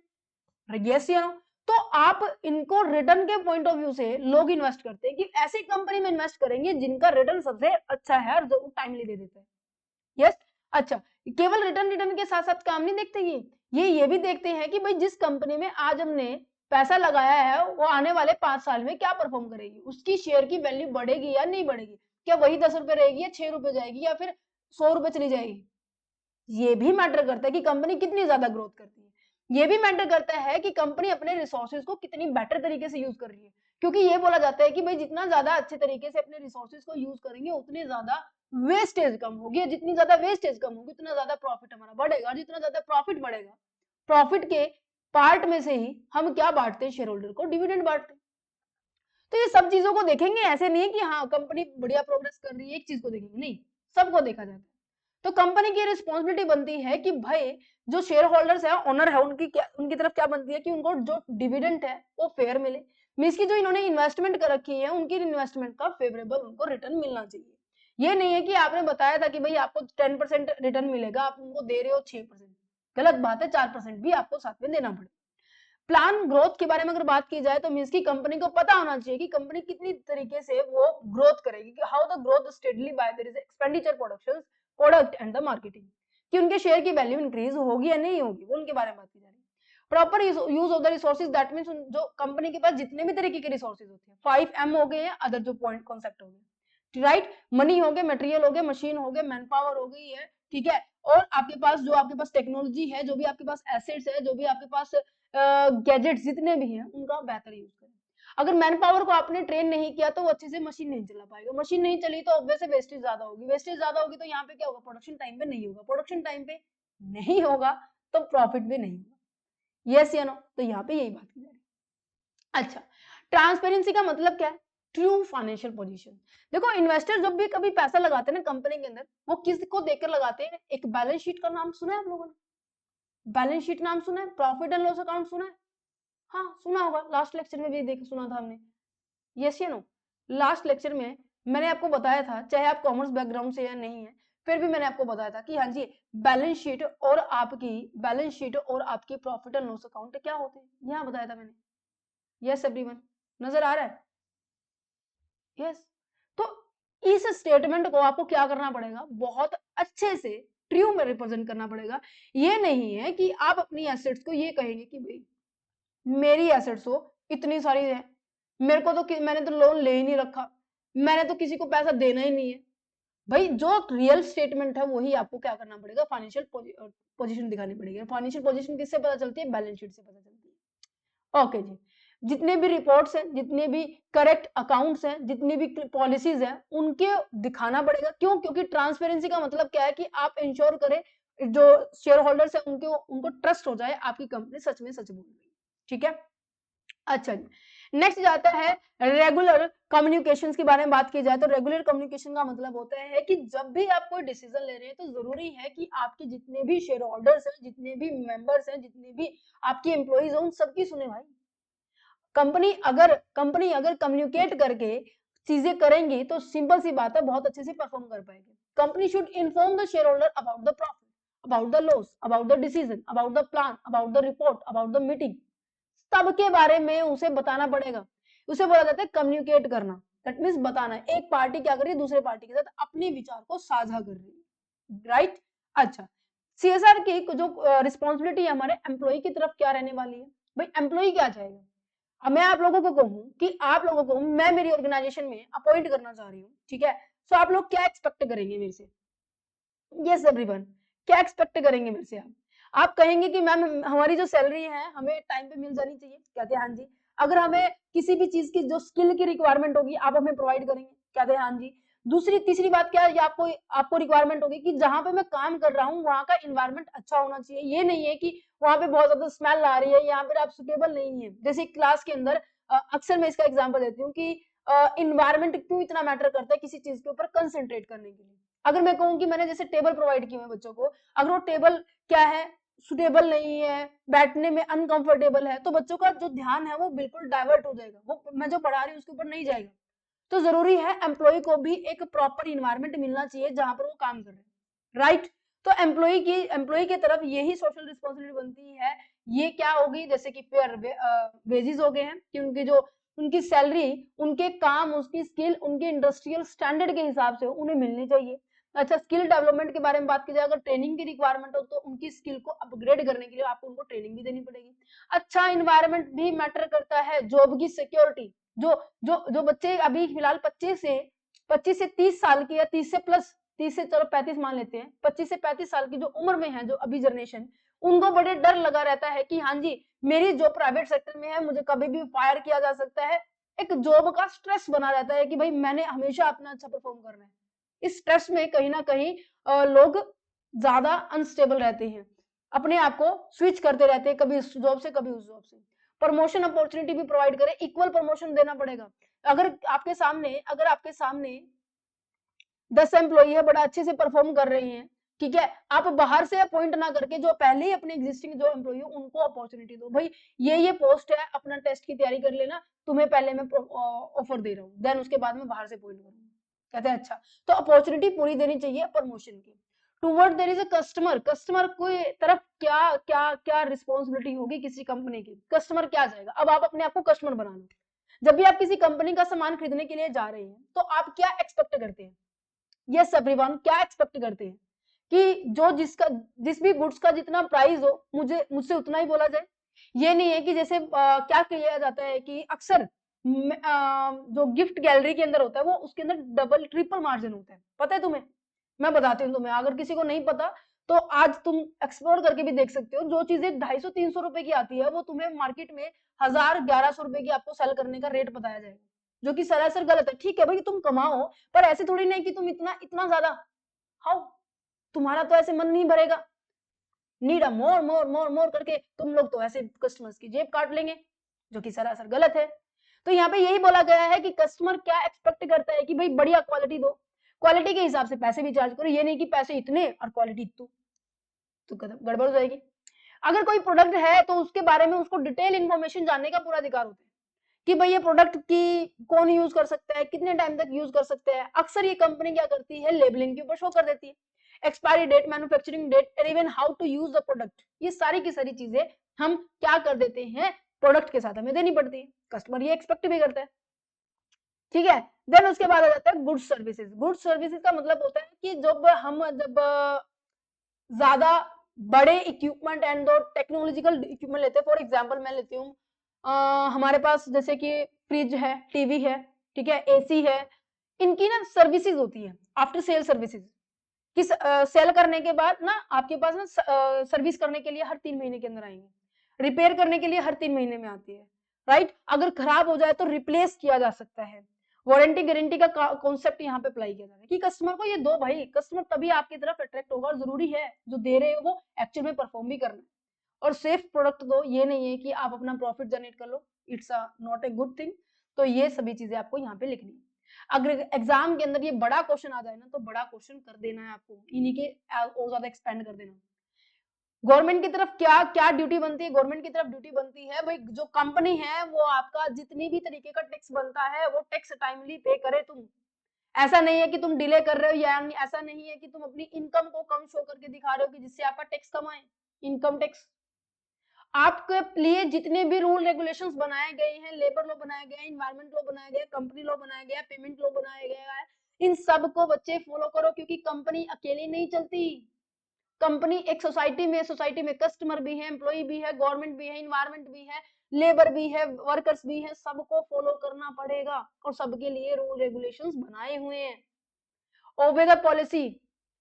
यस या नो? तो आप इनको रिटर्न के पॉइंट ऑफ व्यू से लोग इन्वेस्ट करते हैं कि ऐसी कंपनी में इन्वेस्ट करेंगे जिनका रिटर्न सबसे अच्छा है और जो टाइमली दे देता है। यस, अच्छा, केवल रिटर्न के साथ साथ काम नहीं देखते ये भी देखते हैं कि भाई जिस कंपनी में आज हमने पैसा लगाया है वो आने वाले 5 साल में क्या परफॉर्म करेगी, उसकी शेयर की वैल्यू बढ़ेगी या नहीं बढ़ेगी, क्या वही 10 रुपए रहेगी या 6 रुपए जाएगी या फिर 100 रुपए चली जाएगी। ये भी मैटर करता है कि कंपनी कितनी ज्यादा ग्रोथ करती है। ये भी मैटर करता है कि कंपनी अपने रिसोर्सेज को कितनी बेटर तरीके से यूज कर रही है, क्योंकि ये बोला जाता है कि भाई जितना ज्यादा अच्छे तरीके से अपने रिसोर्सेज को यूज करेंगे उतने ज्यादा वेस्टेज कम होगी, जितनी ज्यादा वेस्टेज कम होगी उतना ज्यादा प्रॉफिट हमारा बढ़ेगा, जितना ज्यादा प्रॉफिट बढ़ेगा प्रॉफिट के पार्ट में से ही हम क्या बांटते हैं, शेयर होल्डर को डिविडेंड बांटते हैं। तो ये सब चीजों को देखेंगे, ऐसे नहीं है कि हाँ कंपनी बढ़िया प्रोग्रेस कर रही है एक चीज को देखेंगे, नहीं, सबको देखा जाता है। तो कंपनी की रिस्पॉन्सिबिलिटी बनती है कि भाई जो शेयर होल्डर्स है, ओनर है, उनकी तरफ क्या बनती है कि उनको जो डिविडेंड है वो फेयर मिले, मींस की जो इन्होंने इन्वेस्टमेंट कर रखी है उनकी इन्वेस्टमेंट का फेवरेबल उनको रिटर्न मिलना चाहिए। ये नहीं है कि आपने बताया था कि भाई आपको 10% रिटर्न मिलेगा, आप उनको दे रहे हो 6%, गलत बात है, 4% भी आपको साथ में देना पड़ेगा। प्लान ग्रोथ के बारे में अगर बात की जाए तो मींस की कंपनी को पता होना चाहिए कि कंपनी कितनी तरीके से वो ग्रोथ करेगी, कि how the growth steadily bye their is expenditure production product and the marketing, कि उनके शेयर की वैल्यू इंक्रीज होगी या नहीं होगी, वो उनके बारे में बात की जा रही है। Proper use of the resources, that means जो कंपनी के पास जितने भी तरीके के रिसोर्सेज होते हैं, 5M हो गए या अदर जो पॉइंट कॉन्सेप्ट हो गए, राइट, मनी हो गए, मटेरियल हो गए, मशीन हो गए, मैन पावर हो गई है, ठीक है, और आपके पास टेक्नोलॉजी है, जो भी आपके पास एसेट्स है, जो भी आपके पास गैजेट्स जितने भी हैं उनका बेहतर यूज करें। अगर मैन पावर को आपने ट्रेन नहीं किया तो वो अच्छे से मशीन नहीं चला पाएगा, मशीन नहीं चली तो ऑब्वियस वेस्टेज ज्यादा होगी, वेस्टेज ज्यादा होगी तो यहाँ पे क्या होगा, प्रोडक्शन टाइम पे नहीं होगा, प्रोडक्शन टाइम पे नहीं होगा तो प्रॉफिट भी नहीं होगा। यस या नो? तो यहाँ पे यही बात की जा रही है। अच्छा, ट्रांसपेरेंसी का मतलब क्या है, ट्रू फाइनेंशियल पोजीशन। देखो इन्वेस्टर जब भी कभी पैसा लगाते हैं ना कंपनी के अंदर, वो किसको देखकर लगाते हैं, एक बैलेंस शीट का नाम सुना है आप लोगों ने, बैलेंस शीट नाम सुना है, प्रॉफिट एंड लॉस अकाउंट सुना है, हाँ सुना होगा, लास्ट लेक्चर में भी देख सुना था हमने। यस या नो? लास्ट लेक्चर में मैंने आपको बताया था, चाहे आप कॉमर्स बैकग्राउंड से या नहीं है, फिर भी मैंने आपको बताया था कि हाँ जी बैलेंस शीट और आपकी प्रॉफिट एंड लॉस अकाउंट क्या होते हैं, यहाँ बताया था मैंने। यस एवरीवन, नजर आ रहा है? यस। तो इस स्टेटमेंट को आपको क्या करना पड़ेगा, बहुत अच्छे से ट्रू में रिप्रेजेंट करना पड़ेगा। ये नहीं है कि आप अपनी एसेट्स को ये कहेंगे कि भाई मेरी एसेट्स हो इतनी सारी है, मेरे को तो मैंने तो लोन ले ही नहीं रखा, मैंने तो किसी को पैसा देना ही नहीं है। भाई जो रियल स्टेटमेंट है वही आपको क्या करना पड़ेगा, फाइनेंशियल पोजीशन दिखानी पड़ेगी। फाइनेंशियल पोजीशन किससे पता चलती है, बैलेंस शीट से पता चलती है। ओके जी, जितने भी रिपोर्ट्स हैं, जितने भी करेक्ट अकाउंट्स हैं, जितनी भी पॉलिसीज हैं, उनके दिखाना पड़ेगा। क्यों? क्योंकि ट्रांसपेरेंसी का मतलब क्या है कि आप इंश्योर करें जो शेयर होल्डर्स है उनको ट्रस्ट हो जाए आपकी कंपनी सच में सच बोल रही है। ठीक है, अच्छा जी, नेक्स्ट जाता है रेगुलर कम्युनिकेशंस के बारे में बात की जाए तो रेगुलर कम्युनिकेशन का मतलब होता है कि जब भी आप कोई डिसीजन ले रहे हैं तो जरूरी है कि आपके जितने भी शेयर होल्डर्स हैं, जितने भी मेंबर्स हैं, जितने भी आपकी एम्प्लॉइज हैं, उन सबकी सुने भाई। कंपनी अगर कम्युनिकेट करके चीजें करेंगी तो सिंपल सी बात है बहुत अच्छे से परफॉर्म कर पाएगी। Company should inform the share holder about the profit, about the loss, about the decision, about the plan, about the report, about the meeting, सबके बारे में उसे बताना पड़ेगा। उसे बोला जाता है कम्युनिकेट करना, दैट मींस बताना। एक पार्टी क्या कर रही है दूसरे पार्टी के साथ अपने विचार को साझा कर रही है, राइट। अच्छा, सीएसआर की जो रिस्पॉन्सिबिलिटी है हमारे एम्प्लॉय की तरफ क्या रहने वाली है, भाई एम्प्लॉय क्या चाहेगा। अब मैं आप लोगों को कहूं कि आप लोगों को मैं मेरी ऑर्गेनाइजेशन में अपॉइंट करना चाह रही हूँ, ठीक है, तो आप लोग क्या एक्सपेक्ट करेंगे मेरे से, यस एवरीवन, क्या एक्सपेक्ट करेंगे मेरे से आप कहेंगे कि मैम हमारी जो सैलरी है हमें टाइम पे मिल जानी चाहिए, कहते हैं हाँ जी। अगर हमें किसी भी चीज की जो स्किल की रिक्वायरमेंट होगी आप हमें प्रोवाइड करेंगे, कहते हैं हाँ जी। दूसरी तीसरी बात क्या है, आपको आपको रिक्वायरमेंट होगी कि जहां पे मैं काम कर रहा हूँ वहां का इन्वायरमेंट अच्छा होना चाहिए। ये नहीं है कि वहां पे बहुत ज्यादा स्मेल आ रही है, यहाँ पे आप सुटेबल नहीं है। जैसे क्लास के अंदर अक्सर मैं इसका एग्जाम्पल देती हूँ कि इन्वायरमेंट क्यों इतना मैटर करता है किसी चीज के ऊपर कंसंट्रेट करने के लिए। अगर मैं कहूँ कि मैंने जैसे टेबल प्रोवाइड किए हैं बच्चों को, अगर वो टेबल क्या है सुटेबल नहीं है, बैठने में अनकंफर्टेबल है, तो बच्चों का जो ध्यान है वो बिल्कुल डाइवर्ट हो जाएगा, वो मैं जो पढ़ा रही हूँ उसके ऊपर नहीं जाएगा। तो जरूरी है एम्प्लॉय को भी एक प्रॉपर इन्वायरमेंट मिलना चाहिए जहां पर वो काम कर रहे हैं, राइट। तो एम्प्लॉय की तरफ यही सोशल रिस्पॉन्सिबिलिटी बनती है। ये क्या होगी, जैसे कि फेयर वेजेस हो गए हैं कि उनकी जो उनकी सैलरी उनके काम, उसकी स्किल, उनके इंडस्ट्रियल स्टैंडर्ड के हिसाब से उन्हें मिलनी चाहिए। अच्छा, स्किल डेवलपमेंट के बारे में बात की जाए, अगर ट्रेनिंग की रिक्वायरमेंट हो तो उनकी स्किल को अपग्रेड करने के लिए आपको उनको ट्रेनिंग भी देनी पड़ेगी। अच्छा, इन्वायरमेंट भी मैटर करता है, जॉब की सिक्योरिटी। जो जो जो बच्चे अभी फिलहाल 25 से 30 साल की या 30 से प्लस, 30 से चलो 35 मान लेते हैं, 25 से 35 साल की जो उम्र में है जो अभी जनरेशन, उनको बड़े डर लगा रहता है कि हाँ जी मेरी जॉब प्राइवेट सेक्टर में है, मुझे कभी भी फायर किया जा सकता है। एक जॉब का स्ट्रेस बना रहता है कि भाई मैंने हमेशा अपना अच्छा परफॉर्म करना है। इस स्ट्रेस में कहीं ना कहीं लोग ज्यादा अनस्टेबल रहते हैं, अपने आप को स्विच करते रहते हैं, कभी इस जॉब से कभी उस जॉब से। प्रमोशन अपॉर्चुनिटी भी प्रोवाइड करें, इक्वल प्रमोशन देना पड़ेगा। अगर आपके सामने 10 एम्प्लॉई है, बड़ा अच्छे से परफॉर्म कर रहे हैं, ठीक है, आप बाहर से अपॉइंट ना करके जो पहले ही अपने एग्जिस्टिंग जो एम्प्लॉई है उनको अपॉर्चुनिटी दो, भाई ये पोस्ट है, अपना टेस्ट की तैयारी कर लेना, तुम्हें पहले मैं ऑफर दे रहा हूँ, देन उसके बाद में बाहर से अपॉइंट करूंगा। कहते हैं अच्छा, तो अपॉर्चुनिटी पूरी देनी चाहिए प्रमोशन की। Toward their is a customer की तरफ क्या क्या क्या रिस्पॉन्सिबिलिटी होगी किसी कंपनी की, कस्टमर क्या जाएगा। अब आप अपने आप को कस्टमर बना लो, जब भी आप किसी कंपनी का सामान खरीदने के लिए जा रहे हैं तो आप क्या एक्सपेक्ट करते हैं, यस एवरीवन, क्या एक्सपेक्ट करते हैं कि जो जिस भी गुड्स का जितना प्राइस हो मुझसे उतना ही बोला जाए। ये नहीं है कि जैसे क्या किया जाता है कि अक्सर जो गिफ्ट गैलरी के अंदर होता है वो उसके अंदर डबल ट्रिपल मार्जिन होता है, पता है तुम्हें? मैं बताती हूँ तुम्हें, अगर किसी को नहीं पता तो आज तुम एक्सप्लोर करके भी देख सकते हो। जो चीजें 250-300 रुपए की आती है वो तुम्हें मार्केट में 1000-1100 रुपए की आपको सेल करने का रेट बताया जाएगा, जो कि सरासर गलत है। ठीक है भाई, तुम कमाओ, पर ऐसे थोड़ी नहीं कि तुम इतना इतना ज्यादा, हाउ, तुम्हारा तो ऐसे मन नहीं भरेगा, नीड अ मोर मोर मोर मोर करके तुम लोग तो ऐसे कस्टमर्स की जेब काट लेंगे, जो कि सरासर गलत है। तो यहाँ पे यही बोला गया है कि कस्टमर क्या एक्सपेक्ट करता है कि भाई बढ़िया क्वालिटी दो, क्वालिटी के हिसाब से पैसे भी चार्ज करो, ये नहीं कि पैसे इतने और क्वालिटी इतनी, तो गड़बड़ हो जाएगी। अगर कोई प्रोडक्ट है तो उसके बारे में उसको डिटेल इंफॉर्मेशन जानने का पूरा अधिकार होता है कि भाई ये प्रोडक्ट की कौन यूज कर सकता है, कितने टाइम तक यूज कर सकते हैं। अक्सर ये कंपनी क्या करती है, लेबलिंग के ऊपर शो कर देती है expiry date, manufacturing date and even how to use the product. ये सारी की सारी चीजें हम क्या कर देते हैं, प्रोडक्ट के साथ हमें देनी पड़ती है, कस्टमर ये एक्सपेक्ट भी करता है, ठीक है। देन उसके बाद आ जाता है गुड्स सर्विसेज। गुड्स सर्विसेज का मतलब होता है कि जब ज्यादा बड़े इक्विपमेंट एंड टेक्नोलॉजिकल इक्विपमेंट लेते हैं, फॉर एग्जांपल मैं लेती हूँ हमारे पास जैसे कि फ्रिज है, टीवी है, ठीक है, एसी है, इनकी ना सर्विसेज होती है, आफ्टर सेल सर्विसेज, कि सेल करने के बाद ना आपके पास ना सर्विस करने के लिए हर 3 महीने के अंदर आएंगे, रिपेयर करने के लिए हर 3 महीने में आती है, राइट। अगर खराब हो जाए तो रिप्लेस किया जा सकता है। वारंटी गारंटी का कॉन्सेप्ट यहाँ पे अप्लाई किया जा रहा है कि कस्टमर को ये दो भाई, कस्टमर तभी आपकी तरफ अट्रैक्ट होगा, और जरूरी है जो दे रहे हो वो एक्चुअल में परफॉर्म भी करना है और सेफ प्रोडक्ट दो। ये नहीं है कि आप अपना प्रॉफिट जनरेट कर लो, it's not a good thing. तो ये सभी चीजें आपको यहाँ पे लिखनी है। अगर एग्जाम के अंदर ये बड़ा क्वेश्चन आ जाए ना तो बड़ा क्वेश्चन कर देना है आपको, इन्हीं के और ज्यादा एक्सपेंड कर देना। गवर्नमेंट की तरफ क्या क्या ड्यूटी बनती है, गवर्नमेंट की तरफ ड्यूटी बनती है भाई, जो कंपनी है वो आपका जितनी भी तरीके का टैक्स बनता है वो टैक्स टाइमली पे करे तुम। ऐसा नहीं है कि तुम डिले कर रहे हो, या ऐसा नहीं है कि तुम अपनी इनकम को कम शो करके दिखा रहे हो कि जिससे आपका टैक्स कम आए। इनकम टैक्स आपके लिए जितने भी रूल रेगुलेशंस बनाए गए हैं, लेबर लॉ बनाया गया है, इन्वायरमेंट लॉ बनाया गया है, कंपनी लॉ बनाया गया है, पेमेंट लॉ बनाया गया है, इन सब को बच्चे फॉलो करो, क्योंकि कंपनी अकेली नहीं चलती। कंपनी एक सोसाइटी में कस्टमर भी है, एम्प्लॉय भी है, गवर्नमेंट भी है, इन्वायरमेंट भी है, लेबर भी है, वर्कर्स भी है, सबको फॉलो करना पड़ेगा और सबके लिए रूल रेगुलेशंस बनाए हुए हैं। ओबे द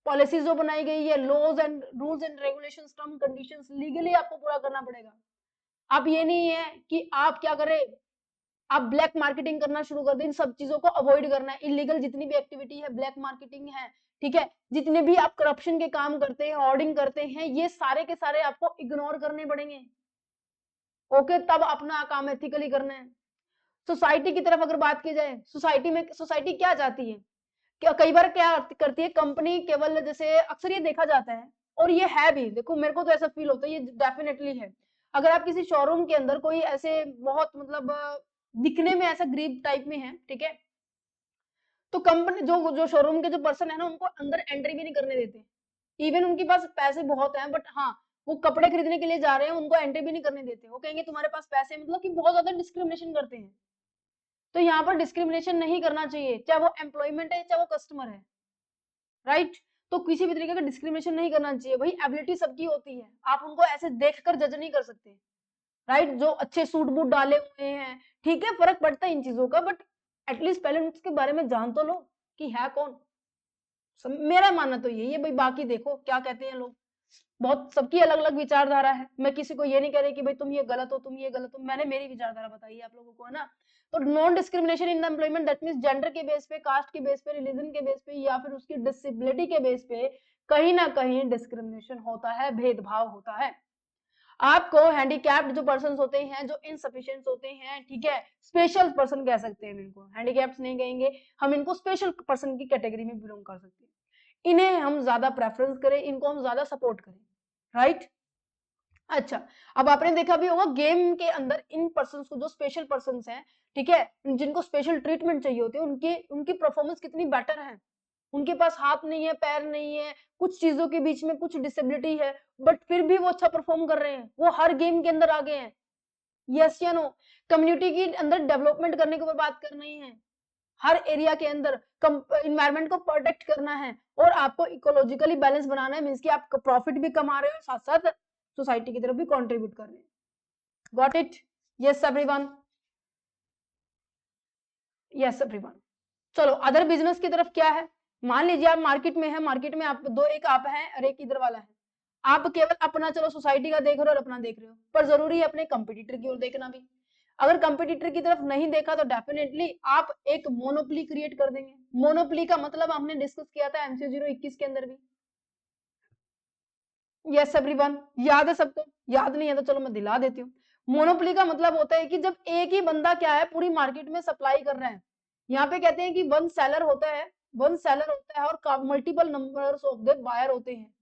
पॉलिसी जो बनाई गई है, laws and rules and regulations, term conditions legally आपको पूरा करना पड़ेगा। अब ये नहीं है कि आप क्या करें, आप ब्लैक मार्केटिंग करना शुरू कर दें। इन सब चीजों को अवॉइड करना है। इलीगल जितनी भी एक्टिविटी है, ब्लैक मार्केटिंग है, ठीक है, जितने भी आप करप्शन के काम करते हैं, ऑडिंग करते हैं, ये सारे के सारे आपको इग्नोर करने पड़ेंगे। ओके, तब अपना काम एथिकली करना है। सोसाइटी की तरफ अगर बात की जाए, सोसाइटी क्या चाहती है, क्या कई बार क्या करती है कंपनी, केवल जैसे अक्सर ये देखा जाता है और ये है भी, देखो मेरे को तो ऐसा फील होता है, ये डेफिनेटली है। अगर आप किसी शोरूम के अंदर कोई ऐसे बहुत मतलब दिखने में ऐसा गरीब टाइप में है, ठीक है, तो कंपनी जो जो शोरूम के जो पर्सन है ना, उनको अंदर एंट्री भी नहीं करने देते। इवन उनके पास पैसे बहुत हैं, बट हाँ, वो कपड़े खरीदने के लिए जा रहे हैं, उनको एंट्री भी नहीं करने देते। वो कहेंगे तुम्हारे पास पैसे हैं, मतलब कि बहुत ज्यादा डिस्क्रिमिनेशन करते हैं। तो यहाँ पर डिस्क्रिमिनेशन नहीं करना चाहिए, चाहे वो एम्प्लॉयमेंट है चाहे वो कस्टमर है, राइट। तो किसी भी तरीके का डिस्क्रिमिनेशन नहीं करना चाहिए। भाई एबिलिटी सबकी होती है, आप उनको ऐसे देखकर जज नहीं कर सकते, राइट। जो अच्छे सूट बूट डाले हुए हैं, ठीक है, फर्क पड़ता है इन चीजों का, बट एटलीस्ट पहले उसके बारे में जान तो लो कि है कौन। मेरा मानना तो यही है भाई, बाकी देखो क्या कहते हैं लोग। बहुत सबकी अलग अलग विचारधारा है, मैं किसी को ये नहीं कह रही कि भाई तुम ये गलत हो, तुम ये गलत हो। मैंने मेरी विचारधारा बताई है आप लोगों को, है ना। तो non discrimination in the employment, that means gender के बेस पे, कास्ट के बेस पे, रिलीजन के बेस पे, या फिर उसकी डिसेबिलिटी के बेस पे कहीं ना कहीं डिस्क्रिमिनेशन होता है, भेदभाव होता है। आपको हैंडीकैप्ड जो पर्सन होते हैं, जो इनसफिशिएंट होते हैं, ठीक है, स्पेशल पर्सन कह सकते हैं इनको, हैंडीकैप्ड नहीं कहेंगे हम, इनको स्पेशल पर्सन की कैटेगरी में बिलोंग कर सकते हैं। इन्हें हम ज्यादा प्रेफरेंस करें, इनको हम ज्यादा सपोर्ट करें, राइट। अच्छा, अब आपने देखा भी होगा गेम के अंदर इन पर्सन को, जो स्पेशल पर्सन हैं, ठीक है, जिनको स्पेशल ट्रीटमेंट चाहिए होती है, उनकी उनकी परफॉर्मेंस कितनी बेटर है। उनके पास हाथ नहीं है, पैर नहीं है, कुछ चीजों के बीच में कुछ डिसेबिलिटी है, बट फिर भी वो अच्छा परफॉर्म कर रहे हैं, वो हर गेम के अंदर आगे हैं। यस या नो। कम्युनिटी के अंदर डेवलपमेंट करने के ऊपर बात करना ही है, हर एरिया के अंदर इन्वायरमेंट को प्रोटेक्ट करना है, और आपको इकोलॉजिकली बैलेंस बनाना है, मींस कि आप प्रॉफिट भी कमा रहे हो, साथ साथ सोसाइटी की तरफ भी कंट्रीब्यूट कर रहे हैं। Got it? Yes everyone, yes everyone. चलो अदर बिजनेस की तरफ क्या है। मान लीजिए आप मार्केट में है, मार्केट में आप दो, एक आप है और एक इधर वाला है। आप केवल अपना चलो सोसाइटी का देख रहे हो और अपना देख रहे हो, पर जरूरी है अपने कंपटीटर की ओर देखना भी। अगर कंपटीटर की तरफ नहीं देखा तो डेफिनेटली आप एक मोनोपोली क्रिएट कर देंगे। मोनोपोली का मतलब हमने डिस्कस किया था एमसीक्यू 021 के अंदर भी। यस एवरीवन, याद है सबको? याद नहीं है तो चलो मैं दिला देती हूँ। मोनोपोली का मतलब होता है कि जब एक ही बंदा क्या है पूरी मार्केट में सप्लाई कर रहा है। यहाँ पे कहते हैं कि वन सेलर होता है, वन सेलर होता है और multiple numbers of the buyer होते हैं।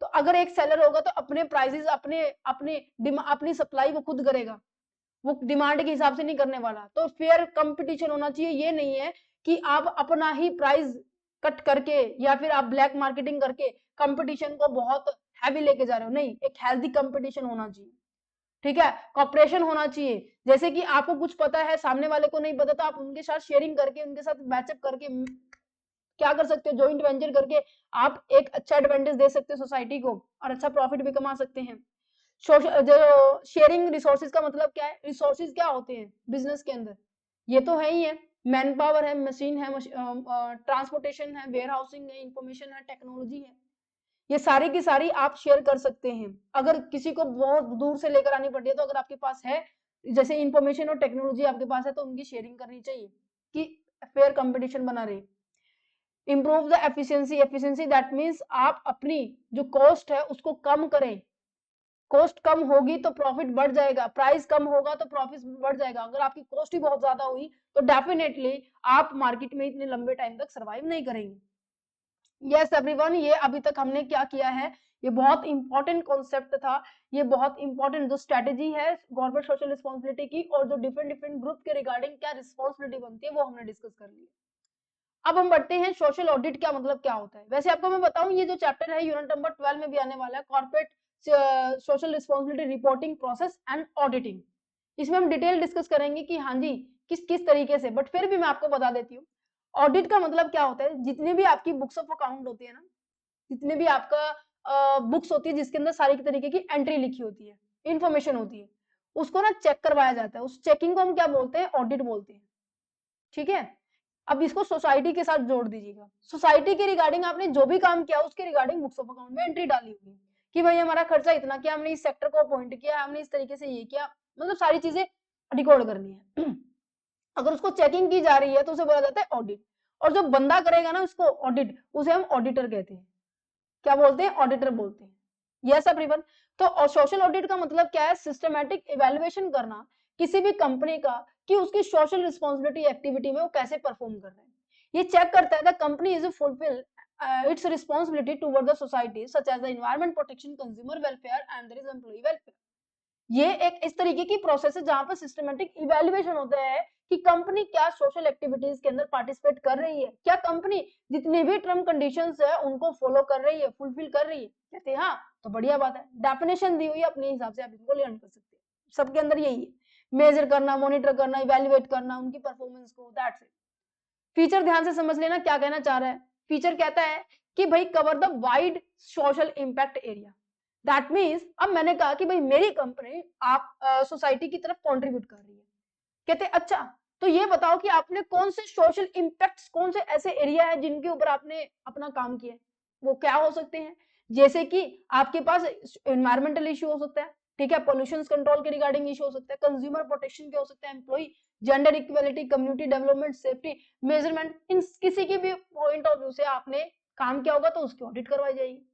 तो अगर एक सेलर होगा तो अपने प्राइसेस, अपने अपने अपनी सप्लाई वो खुद करेगा, वो डिमांड के हिसाब से नहीं करने वाला। तो फेयर कंपटीशन होना चाहिए, ये नहीं है कि आप अपना ही प्राइस कट करके या फिर आप ब्लैक मार्केटिंग करके कंपटीशन को बहुत हैवी लेके जा रहे हो। नहीं, एक हेल्दी कंपटीशन होना चाहिए, ठीक है, कॉपरेशन होना चाहिए। जैसे कि आपको कुछ पता है, सामने वाले को नहीं पता, तो आप उनके साथ शेयरिंग करके, उनके साथ मैचअप करके क्या कर सकते हो, जॉइंट वेंचर करके आप एक अच्छा एडवांटेज दे सकते हो सोसाइटी को, और अच्छा प्रॉफिट भी कमा सकते हैं। जो शेयरिंग रिसोर्सेज का मतलब क्या है, रिसोर्सेज क्या होते हैं बिजनेस के अंदर, ये तो है ही है, मैन पावर है, मशीन है, ट्रांसपोर्टेशन है, वेयर हाउसिंग है, इंफॉर्मेशन है, टेक्नोलॉजी है, ये सारी की सारी आप शेयर कर सकते हैं। अगर किसी को बहुत दूर से लेकर आनी पड़ रही है, तो अगर आपके पास है, जैसे इंफॉर्मेशन और टेक्नोलॉजी आपके पास है, तो उनकी शेयरिंग करनी चाहिए कि फेयर कंपटीशन बना रहे। Improve the efficiency, efficiency that means आप अपनी जो कॉस्ट है उसको कम करें। कॉस्ट कम होगी तो प्रॉफिट बढ़ जाएगा, प्राइस कम होगा तो प्रॉफिट बढ़ जाएगा। अगर आपकी कॉस्ट ही बहुत ज्यादा हुई तो डेफिनेटली आप मार्केट में इतने लंबे टाइम तक सर्वाइव नहीं करेंगे। यस एवरीवन, ये अभी तक हमने क्या किया है, ये बहुत इंपॉर्टेंट कॉन्सेप्ट था, ये बहुत इंपॉर्टेंट जो स्ट्रेटेजी है गवर्नमेंट सोशल रिस्पॉन्सिबिलिटी की, और जो डिफरेंट डिफरेंट ग्रुप के रिगार्डिंग क्या रिस्पॉन्सिबिलिटी बनती है, वो हमने डिस्कस कर लिया। अब हम बढ़ते हैं सोशल ऑडिट का मतलब क्या होता है। वैसे आपको मैं बताऊं, ये जो चैप्टर है यूनिट नंबर 12 में भी आने वाला है, corporate social responsibility reporting process and auditing. इसमें हम डिटेल डिस्कस करेंगे कि हाँ जी किस किस तरीके से, बट फिर भी मैं आपको बता देती हूँ ऑडिट का मतलब क्या होता है। जितनी भी आपकी बुक्स ऑफ अकाउंट होती है ना, जितने भी आपका बुक्स होती है जिसके अंदर सारी की तरीके की एंट्री लिखी होती है, इंफॉर्मेशन होती है, उसको ना चेक करवाया जाता है। उस चेकिंग को हम क्या बोलते हैं, ऑडिट बोलते हैं, ठीक है। अब इसको सोसाइटी के साथ जोड़ दीजिएगा। सोसाइटी के रिगार्डिंग आपने जो भी काम किया उसके रिगार्डिंग बुक्स ऑफ अकाउंट में एंट्री डाली होगी कि भाई हमारा खर्चा इतना किया, हमने इस सेक्टर को अपॉइंट किया, हमने इस तरीके से ये किया, मतलब सारी चीजें रिकॉर्ड करनी है। अगर उसको चेकिंग की जा रही है तो उसे बोला जाता है ऑडिट। और जो बंदा करेगा ना उसको ऑडिट, उसे हम ऑडिटर कहते हैं। क्या बोलते हैं, ऑडिटर बोलते हैं। Yes everyone. तो सोशल ऑडिट का मतलब क्या है, सिस्टमैटिक इवैल्यूएशन करना किसी भी कंपनी का कि उसकी सोशल रिस्पॉन्सिबिलिटी एक्टिविटी में वो कैसे परफॉर्म कर रहे हैं। ये चेक करता है the company is fulfil its responsibility toward the society such as the environment protection, consumer welfare and there is employee welfare. ये एक इस तरीके की प्रोसेस है जहां पर सिस्टमेटिक इवेल्युएशन होता है कि कंपनी क्या सोशल एक्टिविटीज के अंदर पार्टिसिपेट कर रही है, क्या कंपनी जितने भी टर्म कंडीशंस है उनको फॉलो कर रही है, फुलफिल कर रही है। कहते हैं हाँ तो बढ़िया बात है, डेफिनेशन दी हुई है अपने हिसाब से आप इनको लर्न कर सकते हैं। सबके अंदर यही है, मेजर करना, मॉनिटर करना, इवेल्युएट करना उनकी परफॉर्मेंस को, दैट्स इट। फीचर ध्यान से समझ लेना क्या कहना चाह रहा है। फीचर कहता है कि भाई cover the wide social impact area. That means अब मैंने कहा कि भाई मेरी कंपनी आप सोसाइटी की तरफ कंट्रीब्यूट कर रही है। कहते अच्छा तो ये बताओ कि आपने कौन से सोशल इंपैक्ट्स, कौन से ऐसे एरिया है जिनके ऊपर आपने अपना काम किया है। वो क्या हो सकते हैं, जैसे कि आपके पास एनवायरमेंटल इश्यू हो सकता है, ठीक है, पोल्यूशन कंट्रोल के रिगार्डिंग इश्यू हो सकता है, कंज्यूमर प्रोटेक्शन के हो सकता है, employ gender equality, community development, safety, measurement, इन किसी की भी पॉइंट ऑफ व्यू से आपने काम किया होगा तो उसकी ऑडिट करवाई जाएगी।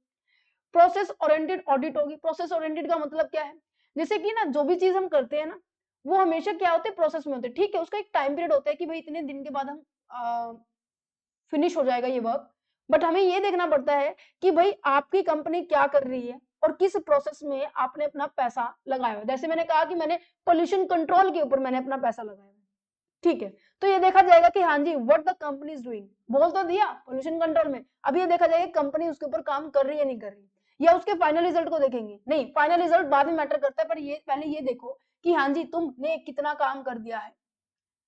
प्रोसेस ओरिएंटेड ऑडिट होगी। प्रोसेस ओरिएंटेड का मतलब क्या है, जैसे कि ना जो भी चीज हम करते हैं ना वो हमेशा क्या होते हैं, प्रोसेस में होते हैं, ठीक है, उसका एक टाइम पीरियड होता है कि भाई इतने दिन के बाद हम फिनिश हो जाएगा ये वर्क। बट हमें ये देखना पड़ता है कि भाई आपकी कंपनी क्या कर रही है और किस प्रोसेस में आपने अपना पैसा लगाया है। जैसे मैंने कहा कि मैंने पोल्यूशन कंट्रोल के ऊपर मैंने अपना पैसा लगाया है, ठीक है, तो ये देखा जाएगा कि हाँ जी what the company is doing, बोल तो दिया पोल्यूशन कंट्रोल में, अब ये देखा जाएगा कंपनी उसके ऊपर काम कर रही है नहीं कर रही, या उसके फाइनल रिजल्ट को देखेंगे, नहीं फाइनल रिजल्ट बाद में मैटर करता है, पर ये पहले ये देखो कि हाँ जी तुमने कितना काम कर दिया है।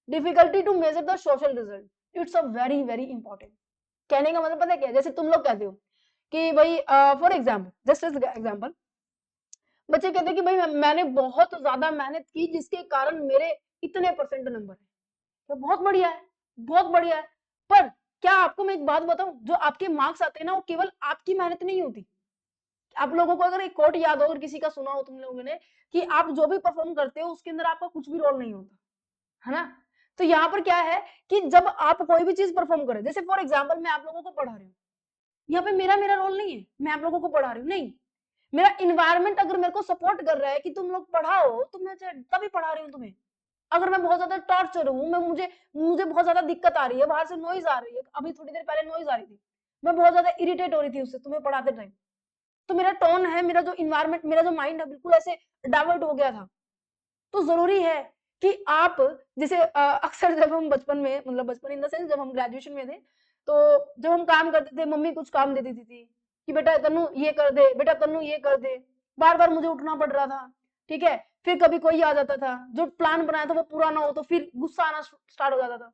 Difficulty to measure the social result, it's a very very important. कहने का मतलब पता है क्या, जैसे तुम लोग कहते हो कि भाई फॉर एग्जाम्पल, जस्ट एग्जाम्पल, बच्चे कहते हैं कि भाई मैंने बहुत ज्यादा मेहनत की जिसके कारण मेरे इतने परसेंट नंबर है, तो बहुत बढ़िया है, बहुत बढ़िया है। पर क्या आपको मैं एक बात बताऊं, जो आपके मार्क्स आते हैं ना वो केवल आपकी मेहनत नहीं होती। आप लोगों को अगर एक कोट याद हो, अगर किसी का सुना हो तुम लोगों ने, कि आप जो भी परफॉर्म करते हो उसके अंदर आपका कुछ भी रोल नहीं होता, है ना। तो यहाँ पर क्या है कि जब आप कोई भी चीज परफॉर्म करें, जैसे फॉर एग्जाम्पल मैं आप लोगों को पढ़ा रही हूँ, यहाँ पे मेरा मेरा रोल नहीं है, मैं आप लोगों को पढ़ा रही हूँ, नहीं, मेरा इन्वायरमेंट अगर मेरे को सपोर्ट कर रहा है कि तुम लोग पढ़ाओ तो मैं तभी पढ़ा रही हूँ तुम्हें। अगर मैं बहुत ज्यादा टॉर्चर हूँ, मैं मुझे मुझे बहुत ज्यादा दिक्कत आ रही है, बाहर से नॉइज आ रही है, अभी थोड़ी देर पहले नॉइज आ रही थी, मैं बहुत ज्यादा इरिटेट हो रही थी उससे तुम्हें पढ़ाते टाइम, तो मेरा टोन है, मेरा जो इन्वायरमेंट, मेरा जो माइंड है बिल्कुल ऐसे डाइवर्ट हो गया था। तो जरूरी है कि आप जैसे अक्सर जब हम बचपन में, मतलब बचपन इन द सेंस जब हम ग्रेजुएशन में थे, तो जब हम काम करते थे मम्मी कुछ काम दे देती थी कि बेटा तन्नू ये कर दे, बेटा तन्नू ये कर दे, बार बार मुझे उठना पड़ रहा था, ठीक है, फिर कभी कोई आ जाता था, जो प्लान बनाया था वो पूरा ना हो तो फिर गुस्सा आना स्टार्ट हो जाता था।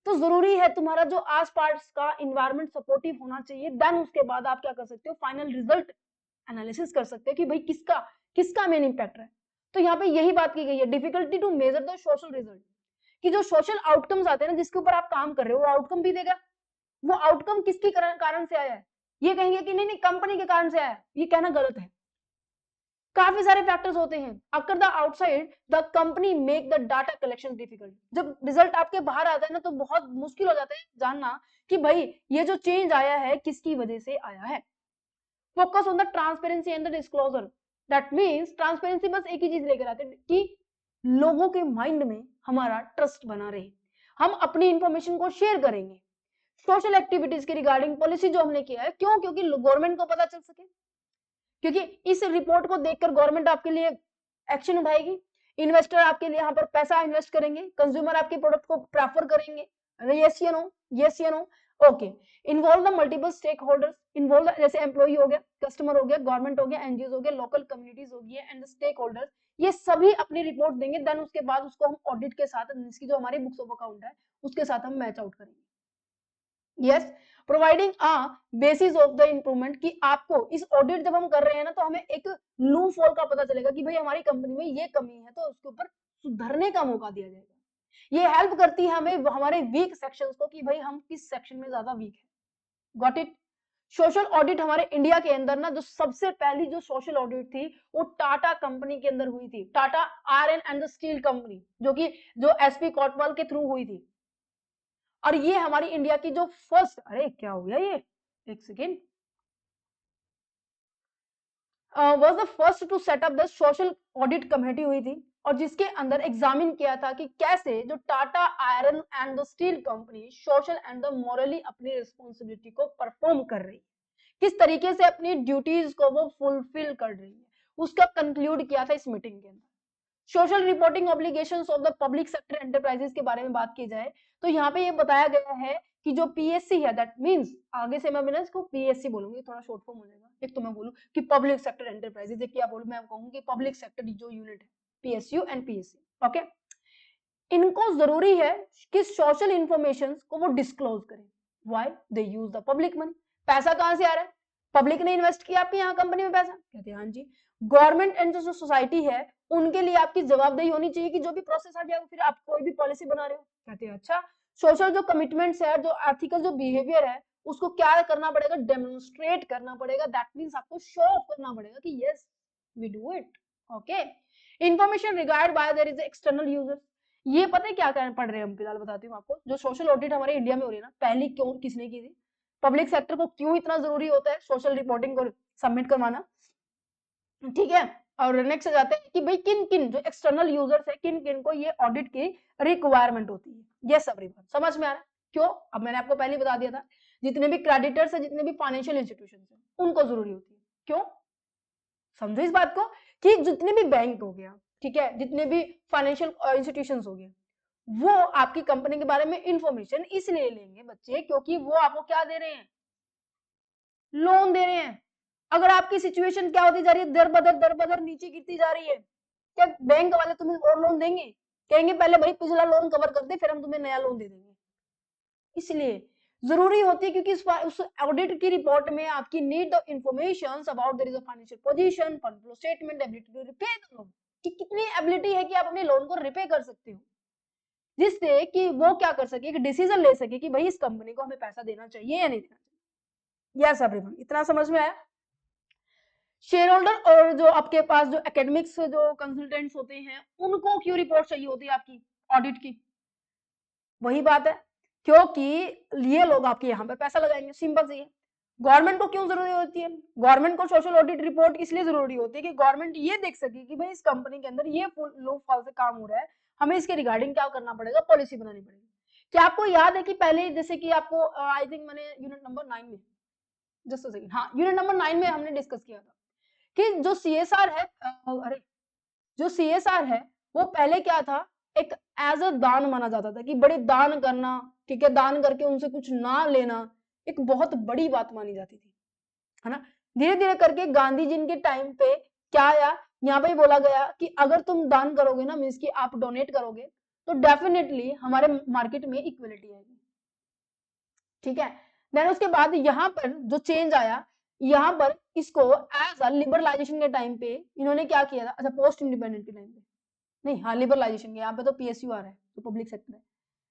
तो जरूरी है तुम्हारा जो आस पास का इन्वायरमेंट सपोर्टिव होना चाहिए, देन उसके बाद आप क्या कर सकते हो, फाइनल रिजल्ट एनालिसिस कर सकते हैं कि भाई किसका किसका मेन इंपैक्ट है। तो यहाँ पे यही बात की गई है, difficulty to measure the social result, कि जो सोशल आउटकम्स आते हैं ना जिसके ऊपर आप काम कर रहे हो वो आउटकम भी देगा, वो आउटकम किसके कारण से आया है, ये कहेंगे कि नहीं नहीं कंपनी के कारण से आया है, ये कहना गलत है। काफी सारे फैक्टर्स होते हैं, अगर the outside the company make the data collection difficult, जब रिजल्ट आपके बाहर आता है ना तो बहुत मुश्किल हो जाता है जानना कि भाई ये जो चेंज आया है किसकी वजह से आया है। Focus on the transparency and the disclosure, that means transparency बस एक ही चीज लेकर आते हैं कि लोगों के माइंड में हमारा ट्रस्ट बना रहे, हम अपनी इंफॉर्मेशन को शेयर करेंगे। सोशल एक्टिविटीज के रिगार्डिंग पॉलिसी जो हमने किया है, क्यों, क्योंकि गवर्नमेंट को पता चल सके, क्योंकि इस रिपोर्ट को देखकर गवर्नमेंट आपके लिए एक्शन उठाएगी, इन्वेस्टर आपके लिए यहाँ पर पैसा इन्वेस्ट करेंगे, कंज्यूमर आपके प्रोडक्ट को प्रेफर करेंगे, यस या नो, यस या no, okay. Involve the multiple stake holders, involve जैसे एम्प्लॉई हो गया, कस्टमर हो गया, गवर्नमेंट हो गया, एनजीओ हो गया, लोकल कम्युनिटीज हो गई एंड स्टेक होल्डर्स, ये सभी अपनी रिपोर्ट देंगे, देन उसके बाद उसको हम ऑडिट के साथ, इसकी जो हमारी बुक्स ऑफ अकाउंट है उसके साथ हम मैच आउट करेंगे। Yes, providing a basis of the improvement, कि आपको इस ऑडिट जब हम कर रहे हैं ना तो हमें एक लूप होल का पता चलेगा कि भाई हमारी कंपनी में ये कमी है तो उसके ऊपर सुधरने का मौका दिया जाएगा। ये हेल्प करती है हमें हमारे वीक सेक्शंस को कि भाई हम किस सेक्शन में ज्यादा वीक है। Got it. सोशल ऑडिट हमारे इंडिया के अंदर ना जो सबसे पहली जो सोशल ऑडिट थी वो टाटा कंपनी के अंदर हुई थी, Tata iron and steel company, जो कि जो एसपी कोटवाल के थ्रू हुई थी। और ये हमारी इंडिया की जो फर्स्ट, अरे क्या हो गया ये, एक second, was the first to set up the social audit committee हुई थी, और जिसके अंदर एग्जामिन किया था कि कैसे जो Tata iron and the steel company social and the morally अपनी रिस्पॉन्सिबिलिटी को परफॉर्म कर रही है, किस तरीके से अपनी ड्यूटीज को वो फुलफिल कर रही है, उसका कंक्लूड किया था इस मीटिंग के अंदर। Social reporting obligations of the public sector enterprises के बारे में बात की जाए तो यहाँ पे ये बताया गया है कि जो पीएससी है, दैट मींस आगे से मैं बिना इसको पीएससी बोलूंगी, थोड़ा शॉर्ट फॉर्म हो जाएगा। एक तो मैं बोलूं कि पब्लिक सेक्टर एंटरप्राइजेस, एक क्या बोलूं, मैं कहूंगी पब्लिक सेक्टर जो यूनिट है, पीएसयू एंड पीएससी। ओके, इनको जरूरी है कि सोशल इंफॉर्मेशन को वो डिस्क्लोज करें। Why? They use the public money. पैसा कहां से आ रहा है? पब्लिक ने इन्वेस्ट किया आपके यहाँ कंपनी में पैसा। कहते हैं हाँ जी। गवर्नमेंट एंड जो सोसाइटी है उनके लिए आपकी जवाबदेही होनी चाहिए कि जो भी प्रोसेस आ जाए फिर आप कोई भी पॉलिसी बना रहे हो। कहते हैं अच्छा। सोशल जो कमिटमेंट्स है, जो एथिकल जो बिहेवियर है, उसको क्या करना पड़ेगा? डेमोन्स्ट्रेट करना पड़ेगा। दैट मीन्स आपको शो ऑफ करना पड़ेगा कि yes we do it. Okay, information regard by their is external users. ये पता है क्या पढ़ रहे हैं हम? फिलहाल बताती हूँ आपको। जो सोशल ऑडिट हमारे इंडिया में हो रही है ना, पहली क्यों किसने की थी? पब्लिक सेक्टर को क्यों इतना जरूरी होता है सोशल रिपोर्टिंग को सबमिट करवाना? ठीक है, और नेक्स्ट आ जाते हैं कि भाई किन किन जो एक्सटर्नल यूजर्स है, किन किन को ये ऑडिट की रिक्वायरमेंट होती है। ये सब रिपोर्ट समझ में आ रहा है? क्यों? अब मैंने आपको पहले बता दिया था, जितने भी क्रेडिटर्स है, जितने भी फाइनेंशियल इंस्टीट्यूशन है, उनको जरूरी होती है। क्यों? समझो इस बात को कि जितने भी बैंक हो गया, ठीक है, जितने भी फाइनेंशियल इंस्टीट्यूशंस हो गए, वो आपकी कंपनी के बारे में इंफॉर्मेशन इसलिए लेंगे बच्चे क्योंकि वो आपको क्या दे रहे हैं? लोन दे रहे हैं। अगर आपकी सिचुएशन क्या होती जा रही है? दर बदर नीचे गिरती जा रही है, क्या बैंक वाले तुम्हें और लोन देंगे? कहेंगे पहले भाई पिछला लोन कवर कर दे, फिर हम तुम्हें नया लोन दे देंगे। इसलिए जरूरी होती है क्योंकि उस ऑडिट की रिपोर्ट में आपकी need the information about their is a financial position, fund flow statement, ability to repay the loan, कि कितनी एबिलिटी है कि आप अपने लोन को रिपे कर सकते हो, जिससे कि वो क्या कर सके, कि डिसीजन ले सके कि भाई इस कंपनी को हमें पैसा देना चाहिए या नहीं देना चाहिए। यस एवरीवन, इतना समझ में आया? शेयर होल्डर और जो आपके पास जो एकेडमिक्स जो कंसल्टेंट्स होते हैं, उनको क्यों रिपोर्ट चाहिए होती है आपकी ऑडिट की? वही बात है, क्योंकि ये लोग आपके यहाँ पे पैसा लगाएंगे, सिंपल सी है। गवर्नमेंट को क्यों जरूरी होती है? गवर्नमेंट को सोशल ऑडिट रिपोर्ट इसलिए जरूरी होती है कि गवर्नमेंट ये देख सके कि भाई इस कंपनी के अंदर ये लो फॉल से काम हो रहा है, हमें इसके रिगार्डिंग क्या करना पड़ेगा, पॉलिसी बनानी पड़ेगी। क्या आपको याद है कि पहले जैसे कि आपको आई थिंक मैंने यूनिट नंबर 9 में, जस्ट अ सेकंड, हाँ यूनिट नंबर 9 में हमने डिस्कस किया था कि जो सीएसआर है, अरे जो सीएसआर है वो पहले क्या था, एक एज अ दान माना जाता था कि बड़े दान करना, ठीक है, दान करके उनसे कुछ ना लेना एक बहुत बड़ी बात मानी जाती थी, है ना। धीरे धीरे करके गांधी जी के टाइम पे क्या आया, यहाँ पे बोला गया कि अगर तुम दान करोगे ना, मीन्स कि आप डोनेट करोगे, तो डेफिनेटली हमारे मार्केट में इक्वलिटी आएगी। ठीक है, देन उसके बाद यहाँ पर जो चेंज आया, यहाँ पर इसको एज अ लिबरलाइजेशन के टाइम पे इन्होंने क्या किया था, अच्छा पोस्ट इंडिपेंडेंट के टाइम पे नहीं, हाँ लिबरलाइजेशन के, यहाँ पे तो पीएसयू आ रहा है तो पब्लिक सेक्टर है।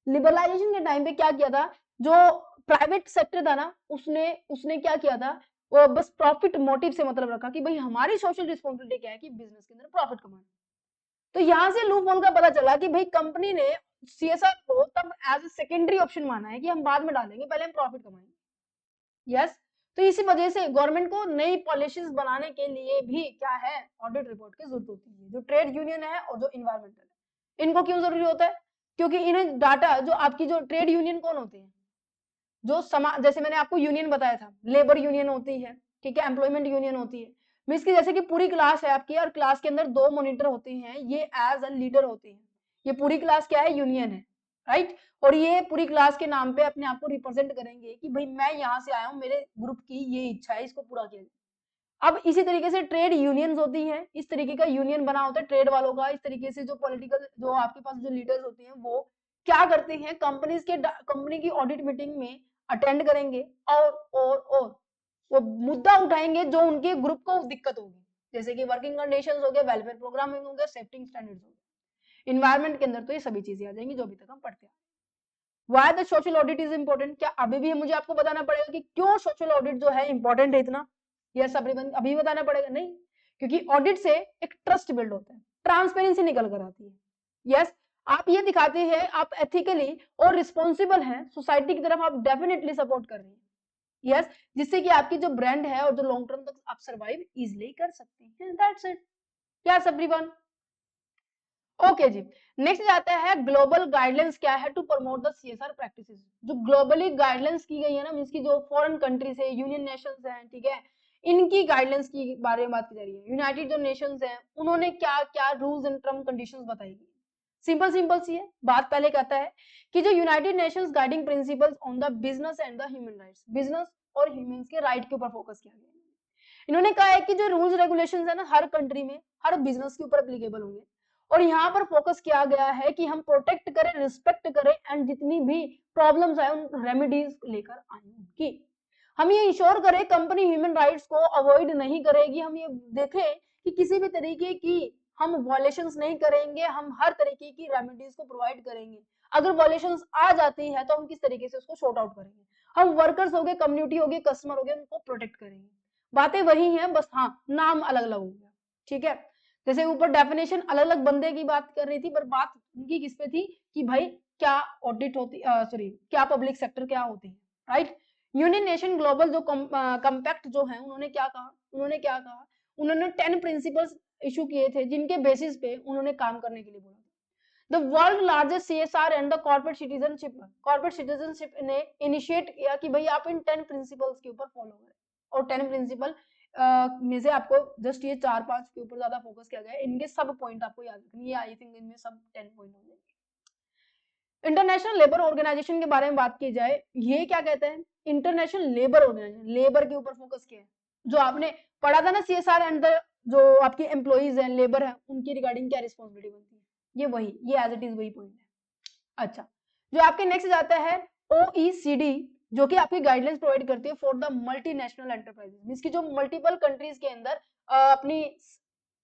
लिबरलाइजेशन के टाइम पे क्या किया था, जो प्राइवेट सेक्टर था ना, उसने उसने क्या किया था, वो बस प्रॉफिट मोटिव से मतलब रखा कि भाई हमारी सोशल रिस्पॉन्सिबिलिटी क्या है कि बिजनेस के अंदर प्रॉफिट कमाना। तो यहाँ से लूप होल का पता चला कि भाई कंपनी ने सीएसआर को तब एज ए सेकेंडरी ऑप्शन माना है कि हम बाद में डालेंगे, पहले हम प्रॉफिट कमाएंगे। यस, तो इसी वजह से गवर्नमेंट को नई पॉलिसीज बनाने के लिए भी क्या है, ऑडिट रिपोर्ट की जरूरत होती है। जो ट्रेड यूनियन है और जो इन्वायरमेंटल है, इनको क्यों जरूरी होता है? क्योंकि इन्हें डाटा, जो आपकी जो ट्रेड यूनियन कौन होती है, जो समाज, जैसे मैंने आपको यूनियन बताया था, लेबर यूनियन होती है, ठीक है, एम्प्लॉयमेंट यूनियन होती है। मीन्स की जैसे कि पूरी क्लास है आपकी और क्लास के अंदर 2 मॉनिटर होते हैं, ये एज अ लीडर होते हैं। ये पूरी क्लास क्या है, यूनियन है, राइट। और ये पूरी क्लास के नाम पे अपने आप को रिप्रेजेंट करेंगे कि भाई मैं यहाँ से आया हूँ, मेरे ग्रुप की ये इच्छा है, इसको पूरा किया जाए। अब इसी तरीके से ट्रेड यूनियंस होती हैं, इस तरीके का यूनियन बना होता है ट्रेड वालों का। इस तरीके से जो पॉलिटिकल, जो आपके पास जो लीडर्स होते हैं, वो क्या करते हैं, कंपनी की ऑडिट मीटिंग में अटेंड करेंगे और वो मुद्दा उठाएंगे जो उनके ग्रुप को दिक्कत होगी, जैसे कि वर्किंग कंडीशंस हो गए, वेलफेयर प्रोग्रामिंग हो गया, सेफ्टी स्टैंडर्ड्स हो गए। इन्वायरमेंट के अंदर तो ये सभी चीजें आ जाएंगी जो अभी तक हम पढ़ते हैं। Why the social audit is important? क्या अभी भी मुझे आपको बताना पड़ेगा कि क्यों सोशल ऑडिट जो है इंपॉर्टेंट है इतना? यस एवरीवन, अभी बताना पड़ेगा? नहीं, क्योंकि ऑडिट से एक ट्रस्ट बिल्ड होता है, ट्रांसपेरेंसी निकल कर आती है। यस, आप ये दिखाते हैं आप एथिकली और रिस्पॉन्सिबल हैं, सोसाइटी की तरफ आप डेफिनेटली सपोर्ट कर रहे हैं। यस, जिससे कि आपकी जो ब्रांड है और जो लॉन्ग टर्म तक आप सर्वाइव इजिली कर सकते हैं। That's it. Yes everyone, okay जी। नेक्स्ट जाता है ग्लोबल गाइडलाइंस क्या है to promote the CSR practices. जो ग्लोबली गाइडलाइंस की गई है ना, मींस की जो फॉरेन कंट्रीज है, यूनियन नेशंस हैं, ठीक है, इनकी गाइडलाइंस की बारे में बात की जा रही है। यूनाइटेड जो नेशंस हैं उन्होंने क्या क्या रूल्स एंड टर्म कंडीशंस बताई गई। सिंपल सिंपल सी है बात। पहले कहता है कि जो United Nations guiding principles on the business and the human rights, business और ह्यूमंस के राइट के ऊपर फोकस किया गया। इन्होंने कहा है कि जो रूल्स रेगुलेशंस है ना हर कंट्री में हर बिजनेस के ऊपर एप्लीकेबल होंगे, और यहाँ पर फोकस किया गया है कि हम प्रोटेक्ट करें, रिस्पेक्ट करें एंड जितनी भी प्रॉब्लम्स है उन रेमेडीज लेकर आए उनकी। हम ये इंश्योर करें कंपनी ह्यूमन राइट्स को अवॉइड नहीं करेगी। हम ये देखें कि किसी भी तरीके की हम वॉयलेशंस नहीं करेंगे, हम हर तरीके की रेमेडीज को प्रोवाइड करेंगे। अगर वॉयलेशंस आ जाती है तो हम किस तरीके से उसको शॉर्ट आउट करेंगे। हम वर्कर्स हो गए, कम्युनिटी हो गए, कस्टमर हो गए, उनको प्रोटेक्ट करेंगे। बातें वही हैं, बस हाँ नाम अलग अलग हो गया। ठीक है, जैसे ऊपर डेफिनेशन अलग अलग बंदे की बात कर रही थी, पर बात उनकी किस पे थी कि भाई क्या ऑडिट होती, सॉरी क्या पब्लिक सेक्टर क्या होती है, राइट। यूनियन नेशन ग्लोबल जो कम्पैक्ट जो है उन्होंने क्या कहा, उन्होंने 10 प्रिंसिपल्स इशू किए थे जिनके बेसिस पे उन्होंने काम करने के लिए बोला। The world largest CSR and the corporate citizenship ने इनिशिएट किया कि भाई आप इन 10 प्रिंसिपल्स के ऊपर फॉलो करें, और 10 प्रिंसिपल में से आपको जस्ट ये 4-5 के ऊपर ज्यादा फोकस किया गया है। इनके सब पॉइंट आपको याद रखनी है, आई थिंक इनमें सब 10 पॉइंट होंगे। इंटरनेशनल लेबर ऑर्गेनाइजेशन के बारे में बात की जाए, ये क्या कहते हैं, इंटरनेशनल लेबर ऑर्गेनाइजेशन, लेबर के ऊपर फोकस किया है। जो आपने पढ़ा था ना सीएसआर एंड जो आपके एम्प्लॉइज हैं, लेबर है, उनकी रिगार्डिंग क्या रिस्पॉन्सिबिलिटी बनती है, ये वही, ये एज इट इज वही पॉइंट है। अच्छा, जो आपके नेक्स्ट जाता है ओईसीडी, जो कि आपकी गाइडलाइंस प्रोवाइड करती है for the multinational enterprises, means की जो मल्टीपल कंट्रीज के अंदर अपनी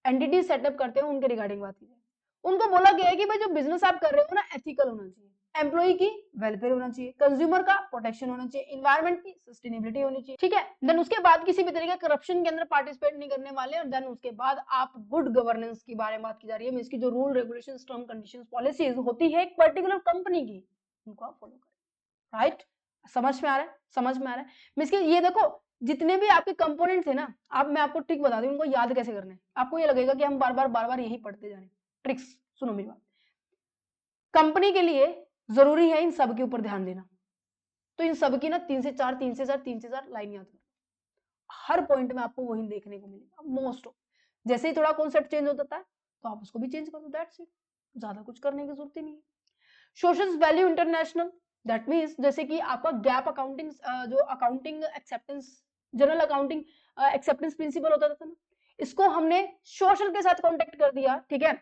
एंटिटी सेटअप करते हैं उनके रिगार्डिंग बात की जाए। उनको बोला गया है कि भाई जो बिजनेस आप कर रहे हो ना एथिकल होना चाहिए, एम्प्लॉय की वेलफेयर होना चाहिए, कंज्यूमर का प्रोटेक्शन होना चाहिए, इन्वायरमेंट की सस्टेनेबिलिटी होनी चाहिए। ठीक है, देन उसके बाद किसी भी तरीके का करप्शन के अंदर पार्टिसिपेट नहीं करने वाले, और देन उसके बाद आप गुड गवर्नेंस की बारे में बात की जा रही है, इसकी जो rule regulation term conditions policies होती है एक पर्टिकुलर कंपनी की, उनको आप फॉलो करें। राइट, समझ में आ रहा है, समझ में आ रहा है। मींस की ये देखो जितने भी आपके कंपोनेंट थे ना, आप मैं आपको ट्रिक बता दूं उनको याद कैसे करने हैं। आपको ये लगेगा कि हम बार बार यही पढ़ते जा रहे हैं। ट्रिक्स सुनो मेरी बात, कंपनी के लिए जरूरी है इन सब के ऊपर ध्यान देना, तो इन सब की ना 3 से 4 लाइन याद करो, हर पॉइंट में आपको वही देखने को मिलेगा मोस्ट ऑफ। जैसे ही थोड़ा कॉन्सेप्ट चेंज होता है तो आप उसको भी चेंज कर दो, दैट्स इट, ज्यादा कुछ करने की जरूरत ही नहीं है। Social value international, that means जैसे कि आपका गैप अकाउंटिंग, जो accounting acceptance, general accounting acceptance principle होता था ना, इसको हमने सोशल के साथ कॉन्टेक्ट कर दिया। ठीक है,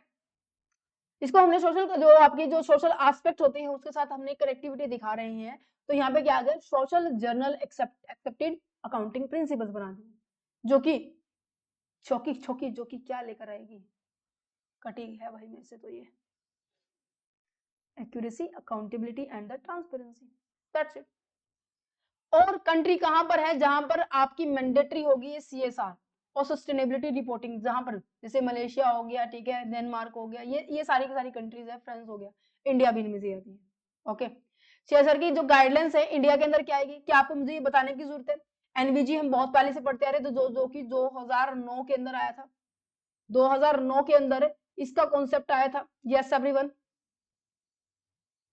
इसको हमने सोशल, जो आपकी जो सोशल एस्पेक्ट होते हैं उसके साथ हमने कनेक्टिविटी दिखा रहे हैं, तो यहाँ पे क्या आ गया, social journal accepted accounting principles बना दिए, जो कि चौकी छोकी जो कि क्या लेकर आएगी, कटिंग है भाई मेरे से तो ये accuracy, accountability and the transparency, that's it. और कंट्री कहां पर है, जहां पर आपकी मैंडेटरी होगी सीएसआर और सस्टेनेबिलिटी रिपोर्टिंग, जहां पर जैसे मलेशिया हो गया, ठीक है, डेनमार्क हो गया, ये सारी की सारी कंट्रीज है, फ्रांस हो गया, इंडिया भी इनमें से आती है। ओके, सीएसआर की जो गाइडलाइंस है इंडिया के अंदर क्या आएगी, क्या आपको मुझे ये बताने की जरूरत है। एनवीजी हम बहुत पहले से पढ़ते आ रहे, तो जो कि 2009 के अंदर आया था, 2009 के अंदर इसका कॉन्सेप्ट आया था। यस एवरीवन,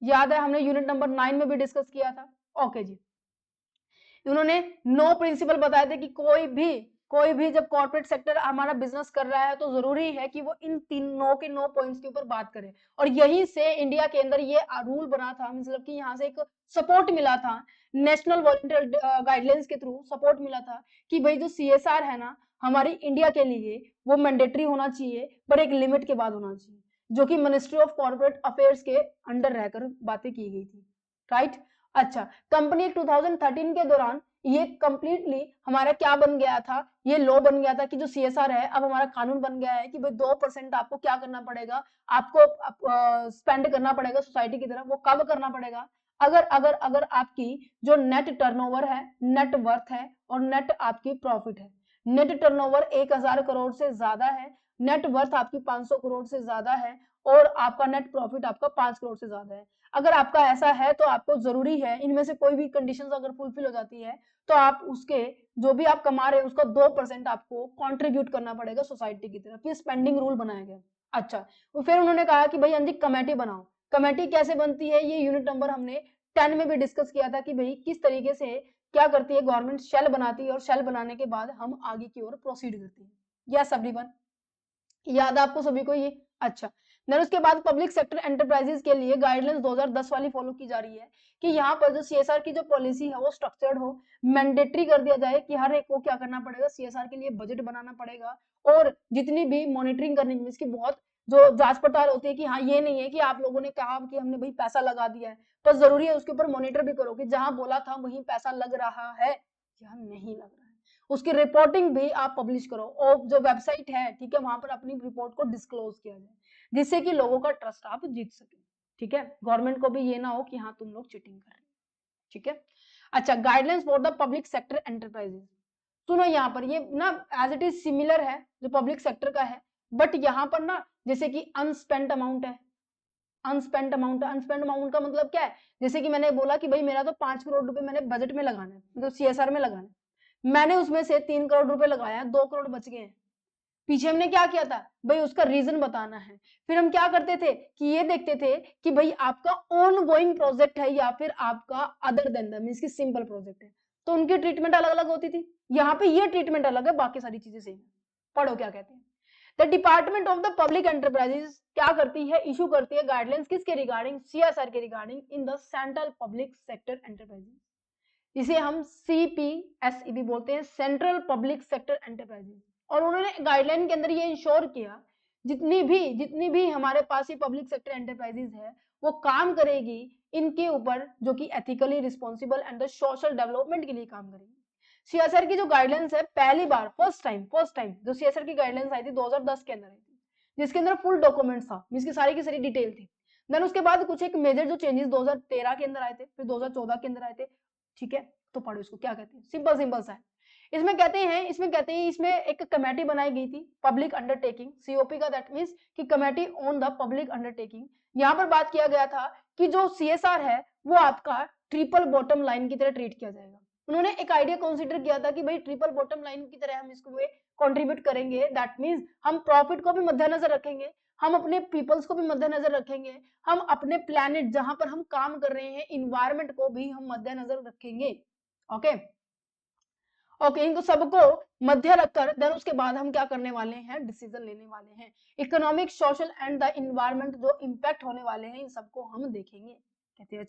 याद है हमने यूनिट नंबर 9 में भी डिस्कस किया था। ओके जी, उन्होंने 9 प्रिंसिपल बताए थे कि कोई भी जब कॉर्पोरेट सेक्टर हमारा बिजनेस कर रहा है तो जरूरी है कि वो इन 9 के 9 पॉइंट्स के ऊपर बात करे, और यहीं से इंडिया के अंदर ये रूल बना था, मतलब कि यहाँ से एक सपोर्ट मिला था, नेशनल वॉलंटियर गाइडलाइंस के थ्रू सपोर्ट मिला था कि भाई जो सीएसआर है ना हमारी इंडिया के लिए वो मैंडेटरी होना चाहिए, पर एक लिमिट के बाद होना चाहिए, जो कि मिनिस्ट्री ऑफ कॉर्पोरेट अफेयर्स के अंडर रहकर बातें की गई थी। राइट, अच्छा, कंपनी 2013 के दौरान ये कंप्लीटली हमारा क्या बन गया था, ये लॉ बन गया था कि जो सीएसआर है अब हमारा कानून बन गया है कि भाई 2% आपको क्या करना पड़ेगा, आपको स्पेंड करना पड़ेगा सोसाइटी की तरफ। वो कब करना पड़ेगा, अगर अगर अगर आपकी जो नेट टर्नओवर है, नेट वर्थ है और नेट आपकी प्रॉफिट है, नेट टर्नओवर 1000 करोड़ से ज्यादा है, नेट वर्थ आपकी 500 करोड़ से ज्यादा है, और आपका नेट प्रॉफिट आपका 5 करोड़ से ज्यादा है। अगर आपका ऐसा है तो आपको जरूरी है इनमें से कोई भी कंडीशंस अगर फुलफिल हो जाती है तो आप उसके जो भी आप कमा रहे हैं उसका 2% आपको कंट्रीब्यूट करना पड़ेगा सोसाइटी की तरफ। ये स्पेंडिंग रूल बनाया गया। अच्छा, तो फिर उन्होंने कहा कि भाई अंजी कमेटी बनाओ। कमेटी कैसे बनती है, ये यूनिट नंबर हमने 10 में भी डिस्कस किया था कि भाई किस तरीके से क्या करती है गवर्नमेंट, शेल बनाती है और शेल बनाने के बाद हम आगे की ओर प्रोसीड करते हैं। यस एवरीवन, याद है आपको सभी को ये? अच्छा, देन उसके बाद पब्लिक सेक्टर एंटरप्राइजेस के लिए गाइडलाइंस 2010 वाली फॉलो की जा रही है कि यहाँ पर जो सीएसआर की जो पॉलिसी है वो स्ट्रक्चर्ड हो, मैंडेटरी कर दिया जाए कि हर एक को क्या करना पड़ेगा, सीएसआर के लिए बजट बनाना पड़ेगा और जितनी भी मॉनिटरिंग करनी है, इसकी बहुत जो जांच पड़ताल होती है कि हाँ ये नहीं है कि आप लोगों ने कहा कि हमने भाई पैसा लगा दिया है, तो जरूरी है उसके ऊपर मॉनिटर भी करो कि जहां बोला था वहीं पैसा लग रहा है या नहीं लग रहा है, उसकी रिपोर्टिंग भी आप पब्लिश करो और जो वेबसाइट है, ठीक है, वहां पर अपनी रिपोर्ट को डिस्क्लोज किया जाए जिससे कि लोगों का ट्रस्ट आप जीत सके, ठीक है, गवर्नमेंट को भी ये ना हो कि हाँ तुम लोग चीटिंग कर रहे हो, ठीक है। अच्छा, guidelines for the public sector enterprises, सुनो यहाँ पर ये ना एज इट इज सिमिलर है जो पब्लिक सेक्टर का है, बट यहाँ पर ना जैसे कि अनस्पेंट अमाउंट है, अनस्पेंट अमाउंट, अनस्पेंट अमाउंट का मतलब क्या है, जैसे कि मैंने बोला कि भाई मेरा तो 5 करोड़ रुपए मैंने बजट में लगाना है, मतलब सीएसआर में लगाना है, मैंने उसमें से 3 करोड़ रुपए लगाया, 2 करोड़ बच गए हैं, पीछे हमने क्या किया था भाई, उसका रीजन बताना है, फिर हम क्या करते थे कि ये देखते थे कि भाई आपका ऑन गोइंग प्रोजेक्ट है या फिर आपका अदर देन दैट मींस कि सिंपल प्रोजेक्ट है, तो उनकी ट्रीटमेंट अलग अलग होती थी, यहाँ पे ये ट्रीटमेंट अलग है, बाकी सारी चीजें सेम है। पढ़ो क्या कहते हैं, the department of the public enterprises क्या करती है, इशू करती है गाइडलाइंस किसके रिगार्डिंग, सीएसआर के regarding in the central public sector enterprises, इसे हम सीपीएसई भी बोलते हैं, सेंट्रल पब्लिक सेक्टर एंटरप्राइजेस, और उन्होंने गाइडलाइन के अंदर ये इंश्योर किया जितनी भी हमारे पास ये पब्लिक सेक्टर एंटरप्राइजेस है वो काम करेगी इनके ऊपर जो कि ethically responsible and the social development के लिए काम करेगी। सीएसआर की जो गाइडलाइंस है पहली बार फर्स्ट टाइम जो सीएसआर की गाइडलाइंस आई थी 2010 के अंदर आई थी, जिसके अंदर फुल डॉक्यूमेंट था, इसकी सारी की सारी डिटेल थी, देन उसके बाद कुछ एक मेजर जो चेंजेस 2013 के अंदर आए थे, फिर 2014 के अंदर आए थे, ठीक है, तो पढ़ो इसको क्या कहते हैं, सिंपल सिंपल सा है, इसमें कहते हैं इसमें एक कमेटी बनाई गई थी पब्लिक अंडरटेकिंग, सीओपी का दैट मींस कि committee on the public undertaking, यहाँ पर बात किया गया था कि जो सीएसआर है वो आपका ट्रिपल बॉटम लाइन की तरह ट्रीट किया जाएगा, उन्होंने एक आइडिया कंसीडर किया था कि भाई ट्रिपल बॉटम लाइन की तरह हम इसको कंट्रीब्यूट करेंगे, दैट मींस हम प्रॉफिट को भी मद्देनजर रखेंगे, हम अपने पीपल्स को भी मद्देनजर रखेंगे, हम अपने प्लैनेट जहां पर हम काम कर रहे हैं इन्वायरमेंट को भी हम मद्देनजर रखेंगे, ओके ओके, इनको सबको मध्य रखकर देन उसके बाद हम क्या करने वाले हैं, डिसीजन लेने वाले हैं, economic social and the environment जो इम्पैक्ट होने वाले हैं इन सबको हम देखेंगे, कहते हैं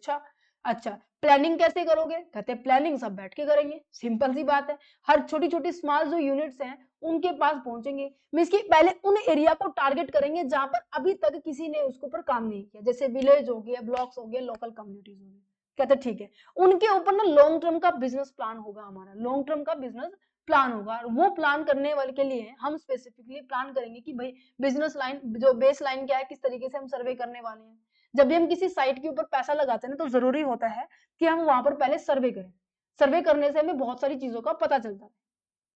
अच्छा प्लानिंग कैसे करोगे, कहते हैं प्लानिंग सब बैठ के करेंगे, सिंपल सी बात है, हर छोटी छोटी स्मॉल जो यूनिट्स हैं उनके पास पहुंचेंगे, मींस कि पहले उन एरिया को टारगेट करेंगे जहां पर अभी तक किसी ने उसके ऊपर काम नहीं किया, जैसे विलेज हो गया, ब्लॉक्स हो गए, लोकल कम्युनिटीज हो गई, कहते ठीक है, उनके ऊपर ना लॉन्ग टर्म का बिजनेस प्लान होगा, हमारा लॉन्ग टर्म का बिजनेस प्लान होगा, और वो प्लान करने वाले के लिए हम स्पेसिफिकली प्लान करेंगे कि भाई बिजनेस लाइन जो बेस लाइन क्या है, किस तरीके से हम सर्वे करने वाले हैं, जब भी हम किसी साइट के ऊपर पैसा लगाते हैं ना तो जरूरी होता है कि हम वहां पर पहले सर्वे करें, सर्वे करने से हमें बहुत सारी चीजों का पता चलता है,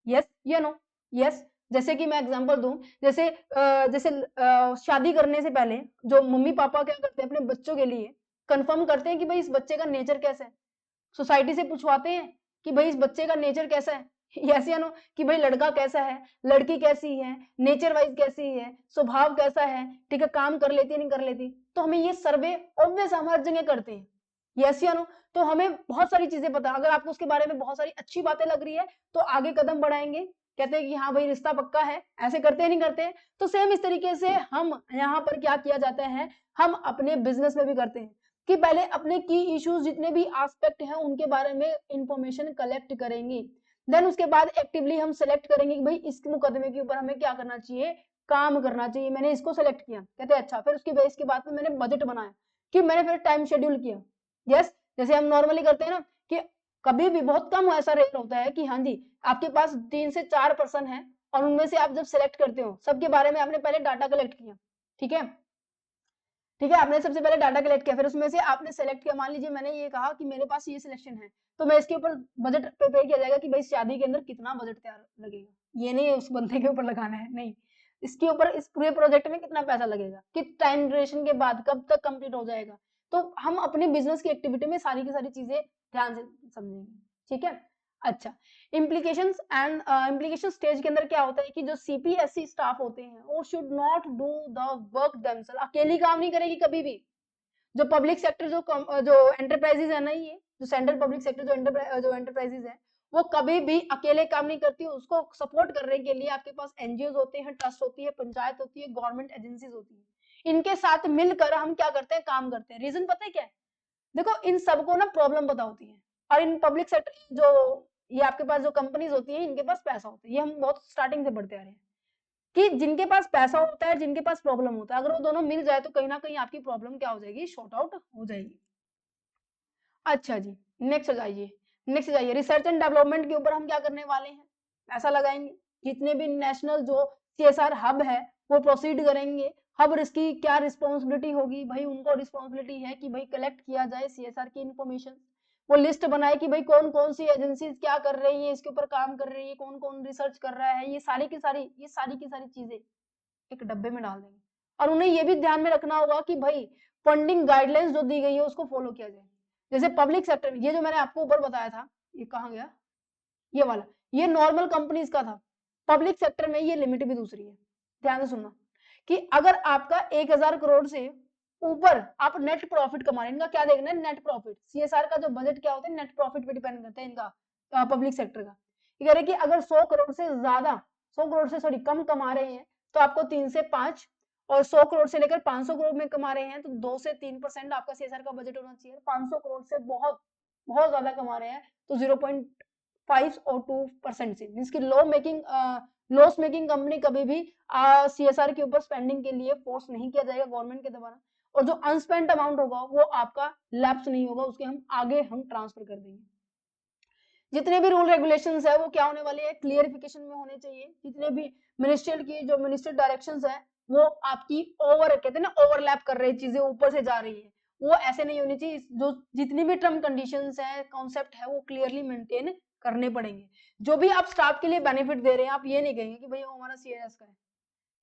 यस या नो, यस, जैसे कि मैं एग्जांपल दूं, जैसे शादी करने से पहले जो मम्मी पापा क्या करते हैं अपने बच्चों के लिए कंफर्म करते हैं कि भाई इस बच्चे का नेचर कैसा है, सोसाइटी से पूछवाते हैं कि भाई इस बच्चे का नेचर कैसा है, यस या नो, कि भाई लड़का कैसा है, लड़की कैसी है, नेचर वाइज कैसी है, स्वभाव कैसा है, ठीक है, काम कर लेती है नहीं कर लेती, तो हमें ये सर्वे ऑब्वियस हम हर जगह करते हैं, यस या नो, तो हमें बहुत सारी चीजें पता, अगर आपको उसके बारे में बहुत सारी अच्छी बातें लग रही है तो आगे कदम बढ़ाएंगे, कहते हैं कि हाँ भाई रिश्ता पक्का है, ऐसे करते हैं नहीं करते, तो सेम इस तरीके से हम यहाँ पर क्या किया जाता है, हम अपने बिजनेस में भी करते हैं कि पहले अपने की इश्यूज जितने भी एस्पेक्ट हैं उनके बारे में इंफॉर्मेशन कलेक्ट करेंगे, देन उसके बाद एक्टिवली हम सेलेक्ट करेंगे कि भाई इस मुकदमे के ऊपर हमें क्या करना चाहिए, काम करना चाहिए, मैंने इसको सेलेक्ट किया, कहते हैं अच्छा, फिर उसके बेस के बाद में मैंने बजट बनाया कि मैंने फिर टाइम शेड्यूल किया, यस, जैसे हम नॉर्मली करते हैं ना कि कभी भी बहुत कम ऐसा रेट होता है कि हाँ जी आपके पास 3 से 4 पर्सन है और उनमें से आप जब सिलेक्ट करते हो सबके बारे में आपने पहले डाटा कलेक्ट किया, ठीक है, आपने सबसे पहले डाटा कलेक्ट किया, फिर उसमें से आपने सेलेक्ट किया, मान लीजिए मैंने ये कहा कि मेरे पास ये सिलेक्शन है, तो मैं इसके ऊपर बजट प्रिपेयर किया जाएगा कि भाई शादी के अंदर कितना बजट तैयार लगेगा, ये नहीं उस बंदे के ऊपर लगाना है, नहीं, इसके ऊपर इस पूरे प्रोजेक्ट में कितना पैसा लगेगा, किस टाइम ड्यूरेशन के बाद कब तक कंप्लीट हो जाएगा, तो हम अपने बिजनेस की एक्टिविटी में सारी की सारी चीजें ध्यान से समझेंगे, ठीक है। अच्छा, इम्प्लीकेशन स्टेज के अंदर क्या होता है कि जो सीपीएससी स्टाफ होते हैं वो should not do the work themself, अकेली काम नहीं करेगी कभी भी, जो पब्लिक सेक्टर जो एंटरप्राइजेज है ना, ये जो सेंट्रल पब्लिक सेक्टर जो एंटरप्राइजेज है, वो कभी भी अकेले काम नहीं करती। उसको सपोर्ट करने के लिए आपके पास एनजीओ होते हैं, ट्रस्ट होती है, पंचायत होती है, गवर्नमेंट एजेंसीज होती है। इनके साथ मिलकर हम क्या करते हैं, काम करते हैं। रीजन पता है क्या है? देखो, इन सबको ना प्रॉब्लम पता होती है, और इन पब्लिक सेक्टर जो ये आपके पास जो कंपनीज होती है, इनके पास पैसा होता है। ये हम बहुत स्टार्टिंग से पढ़ते आ रहे हैं कि जिनके पास पैसा होता है, जिनके पास प्रॉब्लम होता है, अगर वो दोनों मिल जाए तो कहीं ना कहीं आपकी प्रॉब्लम क्या हो जाएगी, शॉर्ट आउट हो जाएगी। अच्छा जी, नेक्स्ट जाइए, नेक्स्ट जाइए। रिसर्च एंड डेवलपमेंट के ऊपर हम क्या करने वाले हैं, पैसा लगाएंगे। जितने भी नेशनल जो सीएसआर हब है वो प्रोसीड करेंगे। हब इसकी क्या रिस्पॉन्सिबिलिटी होगी भाई, उनको रिस्पॉन्सिबिलिटी है कि भाई कलेक्ट किया जाए सीएसआर की इंफॉर्मेशन। वो लिस्ट बनाए कि भाई कौन कौन सी एजेंसी क्या कर रही है, इसके ऊपर काम कर रही है, कौन कौन रिसर्च कर रहा है, ये सारी की सारी चीजें एक डब्बे में डाल देंगे। और उन्हें ये भी ध्यान में रखना होगा कि भाई फंडिंग गाइडलाइंस जो दी गई है उसको फॉलो किया जाए। जैसे पब्लिक सेक्टर, ये जो मैंने आपको ऊपर बताया था, ये कहाँ गया, ये वाला, ये नॉर्मल कंपनीज का था। पब्लिक सेक्टर में ये लिमिट भी दूसरी है। ध्यान से सुनना कि अगर आपका 1000 करोड़ से ऊपर आप नेट प्रॉफिट कमा रहे हैं, इनका क्या देखना है, नेट प्रॉफिट। सीएसआर का जो बजट क्या होता है, नेट प्रॉफिट पे डिपेंड करता है इनका, पब्लिक सेक्टर का। ये कह रहे हैं कि अगर 100 करोड़ से ज्यादा, 100 करोड़ से सॉरी कम कमा रहे हैं तो आपको 3 से 5, और 100 करोड़ से लेकर 500 करोड़ में कमा रहे हैं तो 2 से 3% आपका सीएसआर का बजट होना चाहिए। 500 करोड़ से बहुत बहुत ज्यादा कमा रहे हैं तो 0.5 और 2% से, मींस की लॉस मेकिंग कंपनी कभी भी सीएसआर के ऊपर स्पेंडिंग के लिए फोर्स नहीं किया जाएगा गवर्नमेंट के द्वारा। और जो अनस्पेंड अमाउंट होगा वो आपका लैप्स नहीं होगा, उसके हम आगे ट्रांसफर कर देंगे। जितने भी रूल रेगुलेशंस है वो क्या होने वाले हैं, क्लियरिफिकेशन में होने चाहिए। जितने भी मिनिस्ट्रियल की जो मिनिस्ट्रियल डायरेक्शंस है वो आपकी कहते हैं ना, ओवरलैप कर रही चीजें ऊपर से जा रही है, वो ऐसे नहीं होनी चाहिए। जो जितनी भी टर्म कंडीशंस है, कॉन्सेप्ट है, वो क्लियरली मेंटेन करने पड़ेंगे। जो भी आप स्टाफ के लिए बेनिफिट दे रहे हैं, आप ये नहीं कहेंगे कि भैया हमारा सीएस का है,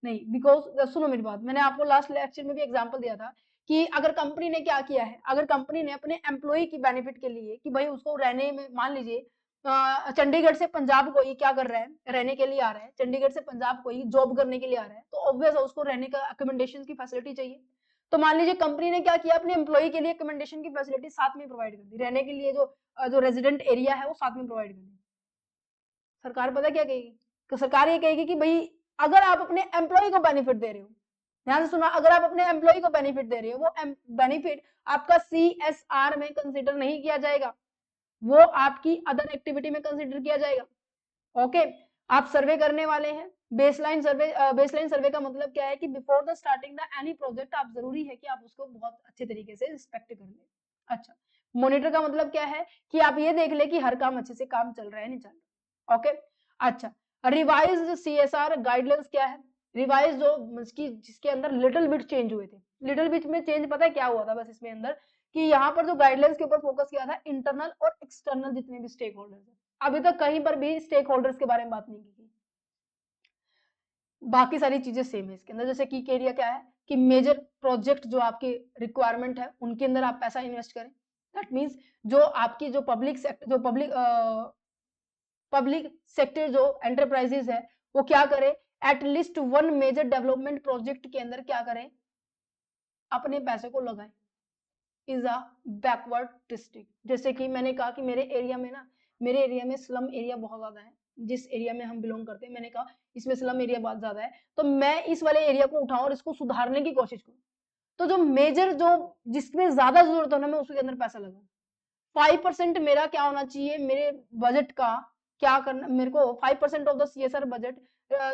नहीं। बिकॉज सुनो मेरी बात, मैंने आपको लास्ट लेक्चर में भी एग्जांपल दिया था कि अगर कंपनी ने क्या किया है, अगर कंपनी ने अपने एम्प्लॉय की बेनिफिट के लिए कि भाई उसको रहने में, मान लीजिए चंडीगढ़ से पंजाब कोई क्या कर रहा है, रहने के लिए आ रहा है, चंडीगढ़ से पंजाब कोई जॉब करने के लिए आ रहा है, तो ऑब्वियस है उसको रहने का अकोमोडेशन की फैसिलिटी चाहिए। तो मान लीजिए कंपनी ने क्या किया, अपने एम्प्लॉय के लिए अकोमोडेशन की फैसिलिटी साथ में प्रोवाइड कर दी, रहने के लिए जो रेजिडेंट एरिया है वो साथ में प्रोवाइड कर दी। सरकार पता क्या कहेगी, तो सरकार ये कहेगी कि भाई अगर आप अपने एम्प्लॉय को बेनिफिट दे रहे हो, ध्यान से सुना, अगर आप अपने एम्प्लॉय को बेनिफिट दे रहे हो, वो बेनिफिट आपका सीएसआर में कंसीडर नहीं किया जाएगा, वो आपकी अदर एक्टिविटी में कंसीडर किया जाएगा। ओके, आप सर्वे करने वाले हैं, बेसलाइन सर्वे का मतलब क्या है कि before the starting the any project आप जरूरी है कि आप उसको बहुत अच्छे तरीके से इंस्पेक्ट कर ले। अच्छा, मॉनिटर का मतलब क्या है कि आप ये देख ले कि हर काम अच्छे से काम चल रहा है, नहीं चल रहा। ओके, अच्छा, रिवाइज सीएसआर गाइडलाइंस क्या है, रिवाइज जिसके अंदर लिटिल बिट चेंज हुए थे। लिटिल बिट में चेंज पता है क्या हुआ था, बस इसमें अंदर कि यहाँ पर जो गाइडलाइंस के ऊपर फोकस किया था, इंटरनल और एक्सटर्नल जितने भी स्टेक होल्डर्स है, अभी तक कहीं पर भी स्टेक होल्डर्स के बारे में बात नहीं की। बाकी सारी चीजें सेम है इसके अंदर। जैसे की एरिया क्या है कि मेजर प्रोजेक्ट जो आपके रिक्वायरमेंट है उनके अंदर आप पैसा इन्वेस्ट करें। दैट मीन्स जो आपकी जो पब्लिक सेक्टर जो एंटरप्राइजेस है वो क्या करे, at least one major development project के अंदर क्या करें, अपने पैसे को लगाएं। इज अ बैकवर्ड डिस्ट्रिक्ट, जैसे कि मैंने कहा कि मेरे एरिया में स्लम एरिया बहुत ज्यादा है, जिस एरिया में हम बिलोंग करते हैं, मैंने कहा इसमें स्लम एरिया बहुत ज्यादा है, तो मैं इस वाले एरिया को उठाऊं और इसको सुधारने की कोशिश करूं। तो जो मेजर जो जिसमें ज्यादा जरूरत हो ना, मैं उसके अंदर पैसा लगाऊं। 5% मेरा क्या होना चाहिए, मेरे बजट का क्या करना, मेरे को 5% ऑफ द सीएसआर बजट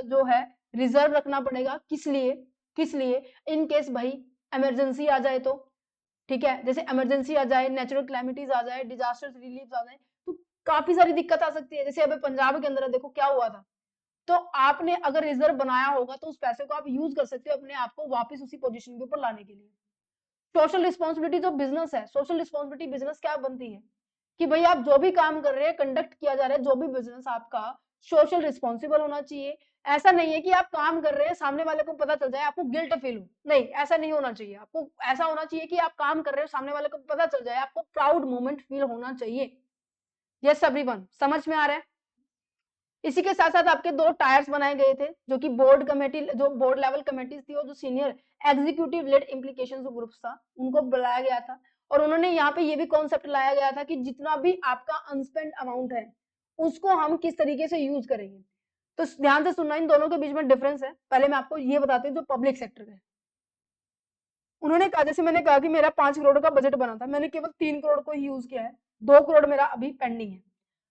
जो है रिजर्व रखना पड़ेगा। किस लिए इन केस भाई इमरजेंसी आ जाए तो, ठीक है, जैसे इमरजेंसी आ जाए, नेचुरल क्लैमिटीज आ जाए, डिजास्टर रिलीफ आ जाए, तो काफी सारी दिक्कत आ सकती है। जैसे अभी पंजाब के अंदर देखो क्या हुआ था, तो आपने अगर रिजर्व बनाया होगा तो उस पैसे को आप यूज कर सकते हो अपने आप को वापस उसी पोजीशन के ऊपर लाने के लिए। सोशल रिस्पॉन्सिबिलिटी जो बिजनेस है, सोशल रिस्पॉन्सिबिलिटी बिजनेस क्या बनती है कि भाई आप जो भी काम कर रहे हैं, कंडक्ट किया जा रहा है, जो भी बिजनेस आपका सोशल रिस्पॉन्सिबल होना चाहिए। ऐसा नहीं है कि आप काम कर रहे हैं, सामने वाले को पता चल जाए, आपको गिल्ट फील हो, नहीं, ऐसा नहीं होना चाहिए। आपको ऐसा होना चाहिए कि आप काम कर रहे हो, सामने वाले को पता चल जाए, आपको प्राउड मोमेंट फील होना चाहिए। यस एवरीवन, समझ में आ रहा है? इसी के साथ साथ आपके 2 टायर्स बनाए गए थे, जो कि बोर्ड कमेटी, जो बोर्ड लेवल कमेटीज थी और जो senior executive led implication groups था, उनको बुलाया गया था। और उन्होंने यहाँ पे ये भी कॉन्सेप्ट लाया गया था कि जितना भी आपका अनस्पेंड अमाउंट है, उसको हम किस तरीके से यूज करेंगे। तो ध्यान से सुनना, इन दोनों के बीच में डिफरेंस है। पहले मैं आपको ये बताती हूँ जो पब्लिक सेक्टर है। उन्होंने कहा, जैसे मैंने कहा कि मेरा 5 करोड़ का बजट बना था, मैंने केवल 3 करोड़ को ही यूज किया है, 2 करोड़ मेरा अभी पेंडिंग है।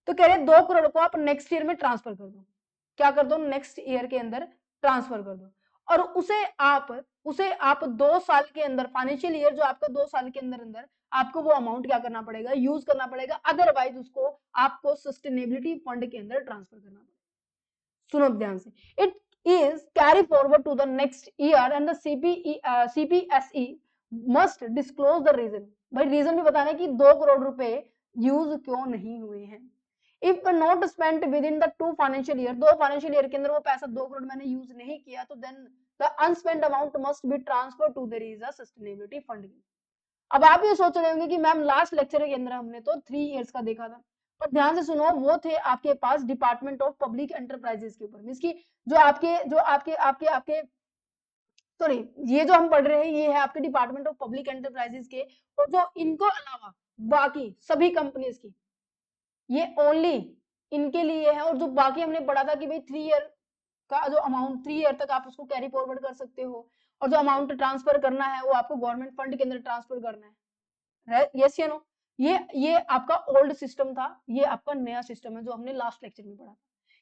तो कह रहे 2 करोड़ को आप नेक्स्ट ईयर में ट्रांसफर कर दो। क्या कर दो? नेक्स्ट ईयर के अंदर ट्रांसफर कर दो। और उसे आप 2 साल के अंदर, फाइनेंशियल ईयर जो आपका 2 साल के अंदर अंदर आपको वो अमाउंट क्या करना पड़ेगा? यूज करना पड़ेगा, अदरवाइज उसको आपको सस्टेनेबिलिटी फंड के अंदर ट्रांसफर करना पड़ेगा। सुनो ध्यान से, it is carry forward to the next year and the CPSE must disclose the reason। भाई रीजन भी बताना है कि 2 करोड़ रुपए यूज क्यों नहीं हुए हैं। If not spent with in the 2 financial year, 2 financial year के अंदर वो पैसा 2 करोड़ मैंने यूज नहीं किया, तो then the unspent amount must be transfer to there is a sustainability fund. अब आप ये सोच रहे होंगे कि मैम लास्ट लेक्चर के अंदर हमने तो 3 इयर्स का देखा था, पर ध्यान से सुनो, वो थे आपके पास डिपार्टमेंट ऑफ पब्लिक एंटरप्राइजेस के ऊपर, मींस की जो आपके सॉरी, ये जो हम पढ़ रहे हैं ये है आपके डिपार्टमेंट ऑफ पब्लिक एंटरप्राइजेस के, और जो इनको अलावा बाकी सभी कंपनीज की, ये ओनली इनके लिए है। और जो बाकी हमने पढ़ा था कि भाई 3 ईयर का जो अमाउंट, 3 ईयर तक आप उसको कैरी फॉरवर्ड कर सकते हो, और जो अमाउंट ट्रांसफर करना है वो आपको गवर्नमेंट फंड के अंदर ट्रांसफर करना है। यस या नो? ये आपका ओल्ड सिस्टम था, ये आपका नया सिस्टम है जो हमने लास्ट लेक्चर में पढ़ा था।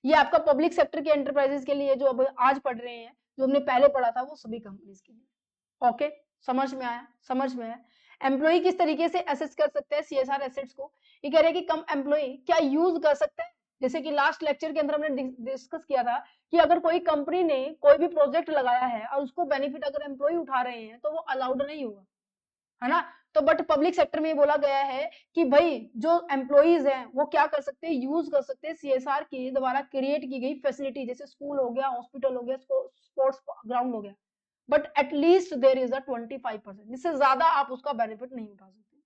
ये आपका पब्लिक सेक्टर के एंटरप्राइजेस के लिए जो अब आज पढ़ रहे हैं, जो हमने पहले पढ़ा था वो सभी कंपनीज के लिए। ओके, समझ में आया? समझ में आया। एम्प्लॉय किस तरीके से असेस कर सकते हैं सीएसआर एसेट्स को? ये कह रहे हैं कि कम एम्प्लॉय क्या यूज कर सकते हैं, जैसे कि लास्ट लेक्चर के अंदर हमने डिस्कस किया था कि अगर कोई कंपनी ने कोई भी प्रोजेक्ट लगाया है और उसको बेनिफिट अगर एम्प्लॉय उठा रहे हैं तो वो अलाउड नहीं होगा, है ना। तो बट पब्लिक सेक्टर में ये बोला गया है कि भाई जो एम्प्लॉइज हैं वो क्या कर सकते हैं? यूज कर सकते हैं सीएसआर के द्वारा क्रिएट की गई फैसिलिटी, जैसे स्कूल हो गया, हॉस्पिटल हो गया, स्पोर्ट्स ग्राउंड हो गया, but at least there is a 25%, इससे ज्यादा आप उसका बेनिफिट नहीं उठा सकते।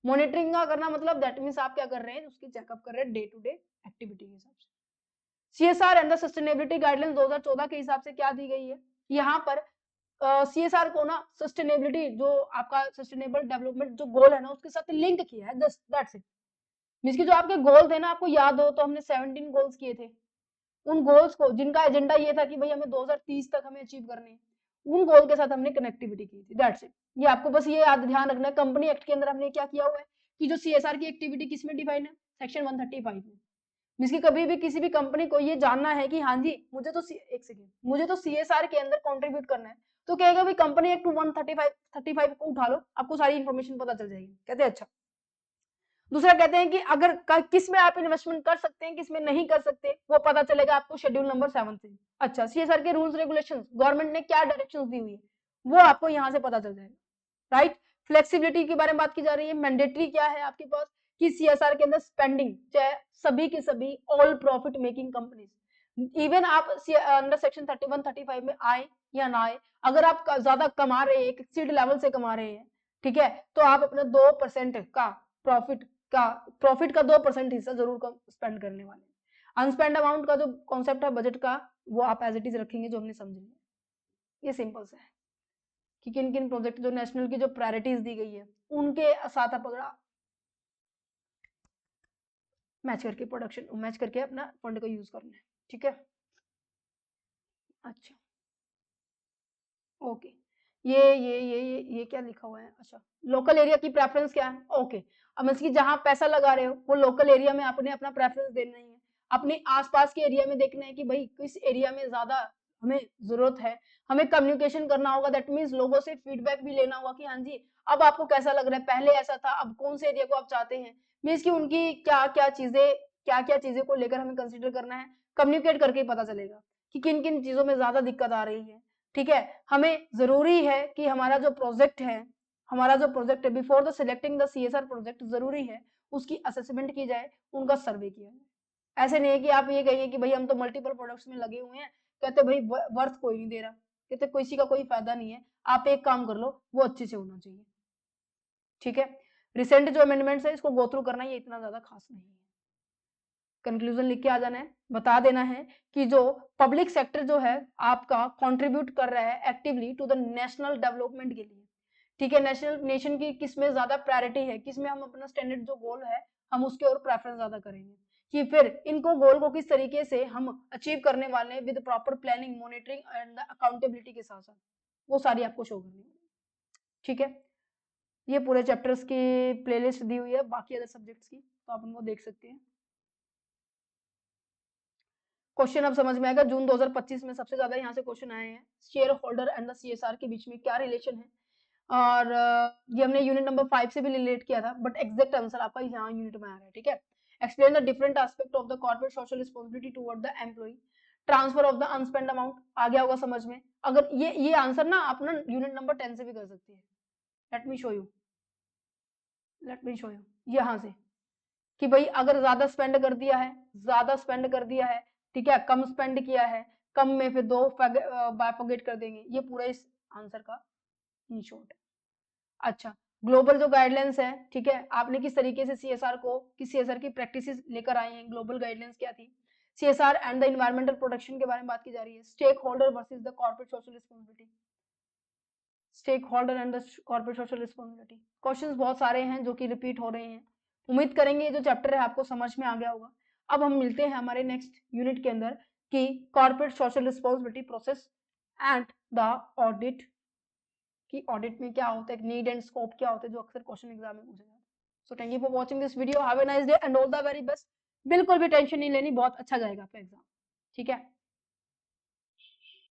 मॉनिटरिंग का करना मतलब दैट मीन्स आप क्या कर रहे हैं? उसकी चेकअप कर रहे हैं डे टू डे एक्टिविटी के हिसाब से। CSR and the sustainability guidelines 2014 के हिसाब से क्या दी गई है यहाँ पर? सीएसआर को ना सस्टेनेबिलिटी, जो आपका सस्टेनेबल डेवलपमेंट जो गोल है ना, उसके साथ लिंक किया है, दैट्स इट। मींस की जो आपके गोल थे ना, आपको याद हो तो हमने 17 गोल्स किए थे, उन गोल्स को, जिनका एजेंडा ये था कि भाई हमें 2030 तक हमें अचीव करने हैं, उन गोल के साथ हमने कनेक्टिविटी की थी, दैट्स इट। ये आपको बस ये याद ध्यान रखना है। कंपनी एक्ट के अंदर हमने क्या किया हुआ है कि जो सीएसआर की एक्टिविटी किसमें डिफाइन है? सेक्शन 135 में। जिसकी कभी भी किसी भी कंपनी को ये जानना है कि हाँ जी मुझे तो एक सेकेंड, मुझे तो सीएसआर के अंदर कंट्रीब्यूट करना है, तो कहेगा भाई कंपनी एक्ट 135 को उठा लो, आपको सारी इन्फॉर्मेशन पता चल जाएगी। कहते हैं अच्छा। दूसरा कहते हैं कि अगर किस में आप इन्वेस्टमेंट कर सकते हैं, किस में नहीं कर सकते, वो पता चलेगा आपको शेड्यूल नंबर 7 से। अच्छा, सीएसआर के रूल्स रेगुलेशंस, गवर्नमेंट ने क्या डायरेक्शंस दी हुई है, वो आपको यहाँ से पता चल जाएगा, राइट। फ्लेक्सिबिलिटी के बारे में बात की जा रही है। मैंडेटरी क्या है आपके पास कि सीएसआर के अंदर स्पेंडिंग, चाहे सभी की सभी all profit making companies, even आप अंडर सेक्शन 31 35 में आए या ना आए, अगर आप ज्यादा कमा रहे हैं, एक एक्सीड लेवल से कमा रहे हैं, ठीक है, तो आप अपना 2% का प्रॉफिट का 2% हिस्सा जरूर स्पेंड करने वाले हैं। अनस्पेंड अमाउंट का जो कॉन्सेप्ट है बजट का, वो आप एज इट इज रखेंगे जो हमने समझे। ये सिंपल सा है कि किन किन प्रोजेक्ट जो नेशनल की जो प्रायोरिटीज दी गई है उनके साथ आप अगर मैच करके प्रोडक्शन मैच करके अपना फंड का यूज करना है, ठीक है। अच्छा, ओके। ये क्या लिखा हुआ है? अच्छा, लोकल एरिया की प्रेफरेंस क्या है? ओके, अब मतलब जहां पैसा लगा रहे हो वो लोकल एरिया में आपने अपना प्रेफरेंस देना ही है। अपने आसपास के एरिया में देखना है कि भाई किस एरिया में ज्यादा हमें जरूरत है। हमें कम्युनिकेशन करना होगा, दैट मीन्स लोगों से फीडबैक भी लेना होगा कि हाँ जी अब आपको कैसा लग रहा है, पहले ऐसा था, अब कौन से एरिया को आप चाहते हैं, मीन्स की उनकी क्या क्या चीजें को लेकर हमें कंसिडर करना है। कम्युनिकेट करके ही पता चलेगा कि किन किन चीजों में ज्यादा दिक्कत आ रही है, ठीक है। हमें जरूरी है कि हमारा जो प्रोजेक्ट है before the selecting the CSR project, जरूरी है उसकी असेसमेंट की जाए, उनका सर्वे किया जाए। ऐसे नहीं है कि आप ये कहिए कि भाई हम तो मल्टीपल प्रोडक्ट्स में लगे हुए हैं, कहते भाई वर्थ कोई नहीं दे रहा, कहते किसी का कोई फायदा नहीं है, आप एक काम कर लो, वो अच्छे से होना चाहिए, ठीक है। रिसेंट जो अमेंडमेंट्स है इसको गो थ्रू करना, ये इतना ज्यादा खास नहीं है। कंक्लूजन लिख के आ जाना है, बता देना है कि जो पब्लिक सेक्टर जो है आपका कंट्रीब्यूट कर रहा है actively to the national development के लिए, ठीक है, नेशन की किस में ज्यादा प्रायोरिटी है, किस में हम अपना स्टैंडर्ड जो गोल है हम उसके और प्रेफरेंस ज्यादा करेंगे, कि फिर इनको गोल को किस तरीके से हम अचीव करने वाले हैं with proper planning, monitoring and accountability के साथ साथ, वो सारी आपको शो करनी है, ठीक है। ये पूरे चैप्टर्स की प्लेलिस्ट दी हुई है बाकी अदर सब्जेक्ट्स की, तो आप उनको देख सकते हैं। क्वेश्चन अब समझ में आएगा, जून 2025 में सबसे ज्यादा यहाँ से क्वेश्चन आए हैं, share holder and the CSR के बीच में क्या रिलेशन है, और ये हमने यूनिट नंबर 5 से भी रिलेट किया था, बट एग्जैक्ट आंसर आपका यहाँ यूनिट में आ रहा है, ठीक है। Explain the different aspect of the corporate social responsibility toward the employ, transfer of the unspent amount आ गया होगा समझ में। अगर ये आंसर ना आप ना यूनिट नंबर 10 से भी कर सकती है। लेट मी शो यू यहाँ से कि भाई अगर ज्यादा स्पेंड कर दिया है, ठीक है, कम स्पेंड किया है, कम में फिर दो बायफोगेट कर देंगे, ये पूरा इस आंसर का इन शॉर्ट। अच्छा, ग्लोबल जो गाइडलाइंस है, ठीक है, आपने किस तरीके से सीएसआर की प्रैक्टिसेस लेकर आए हैं, ग्लोबल गाइडलाइंस क्या थी, CSR and the environmental protection के बारे में बात की जा रही है, stake holder versus the corporate social responsibility, stake holder and the corporate social responsibility. Questions बहुत सारे हैं जो कि रिपीट हो रहे हैं, उम्मीद करेंगे ये जो चैप्टर है आपको समझ में आ गया होगा। अब हम मिलते हैं हमारे नेक्स्ट यूनिट के अंदर कि corporate social responsibility process and the audit, कि ऑडिट में क्या होता है, नीड एंड स्कोप क्या होता है, जो अक्सर क्वेश्चन एग्जाम में पूछे जाते हैं। So thank you for watching this video, have a nice day and all the very best. बिल्कुल भी टेंशन नहीं लेनी, बहुत अच्छा जाएगा आपका एग्जाम, ठीक है।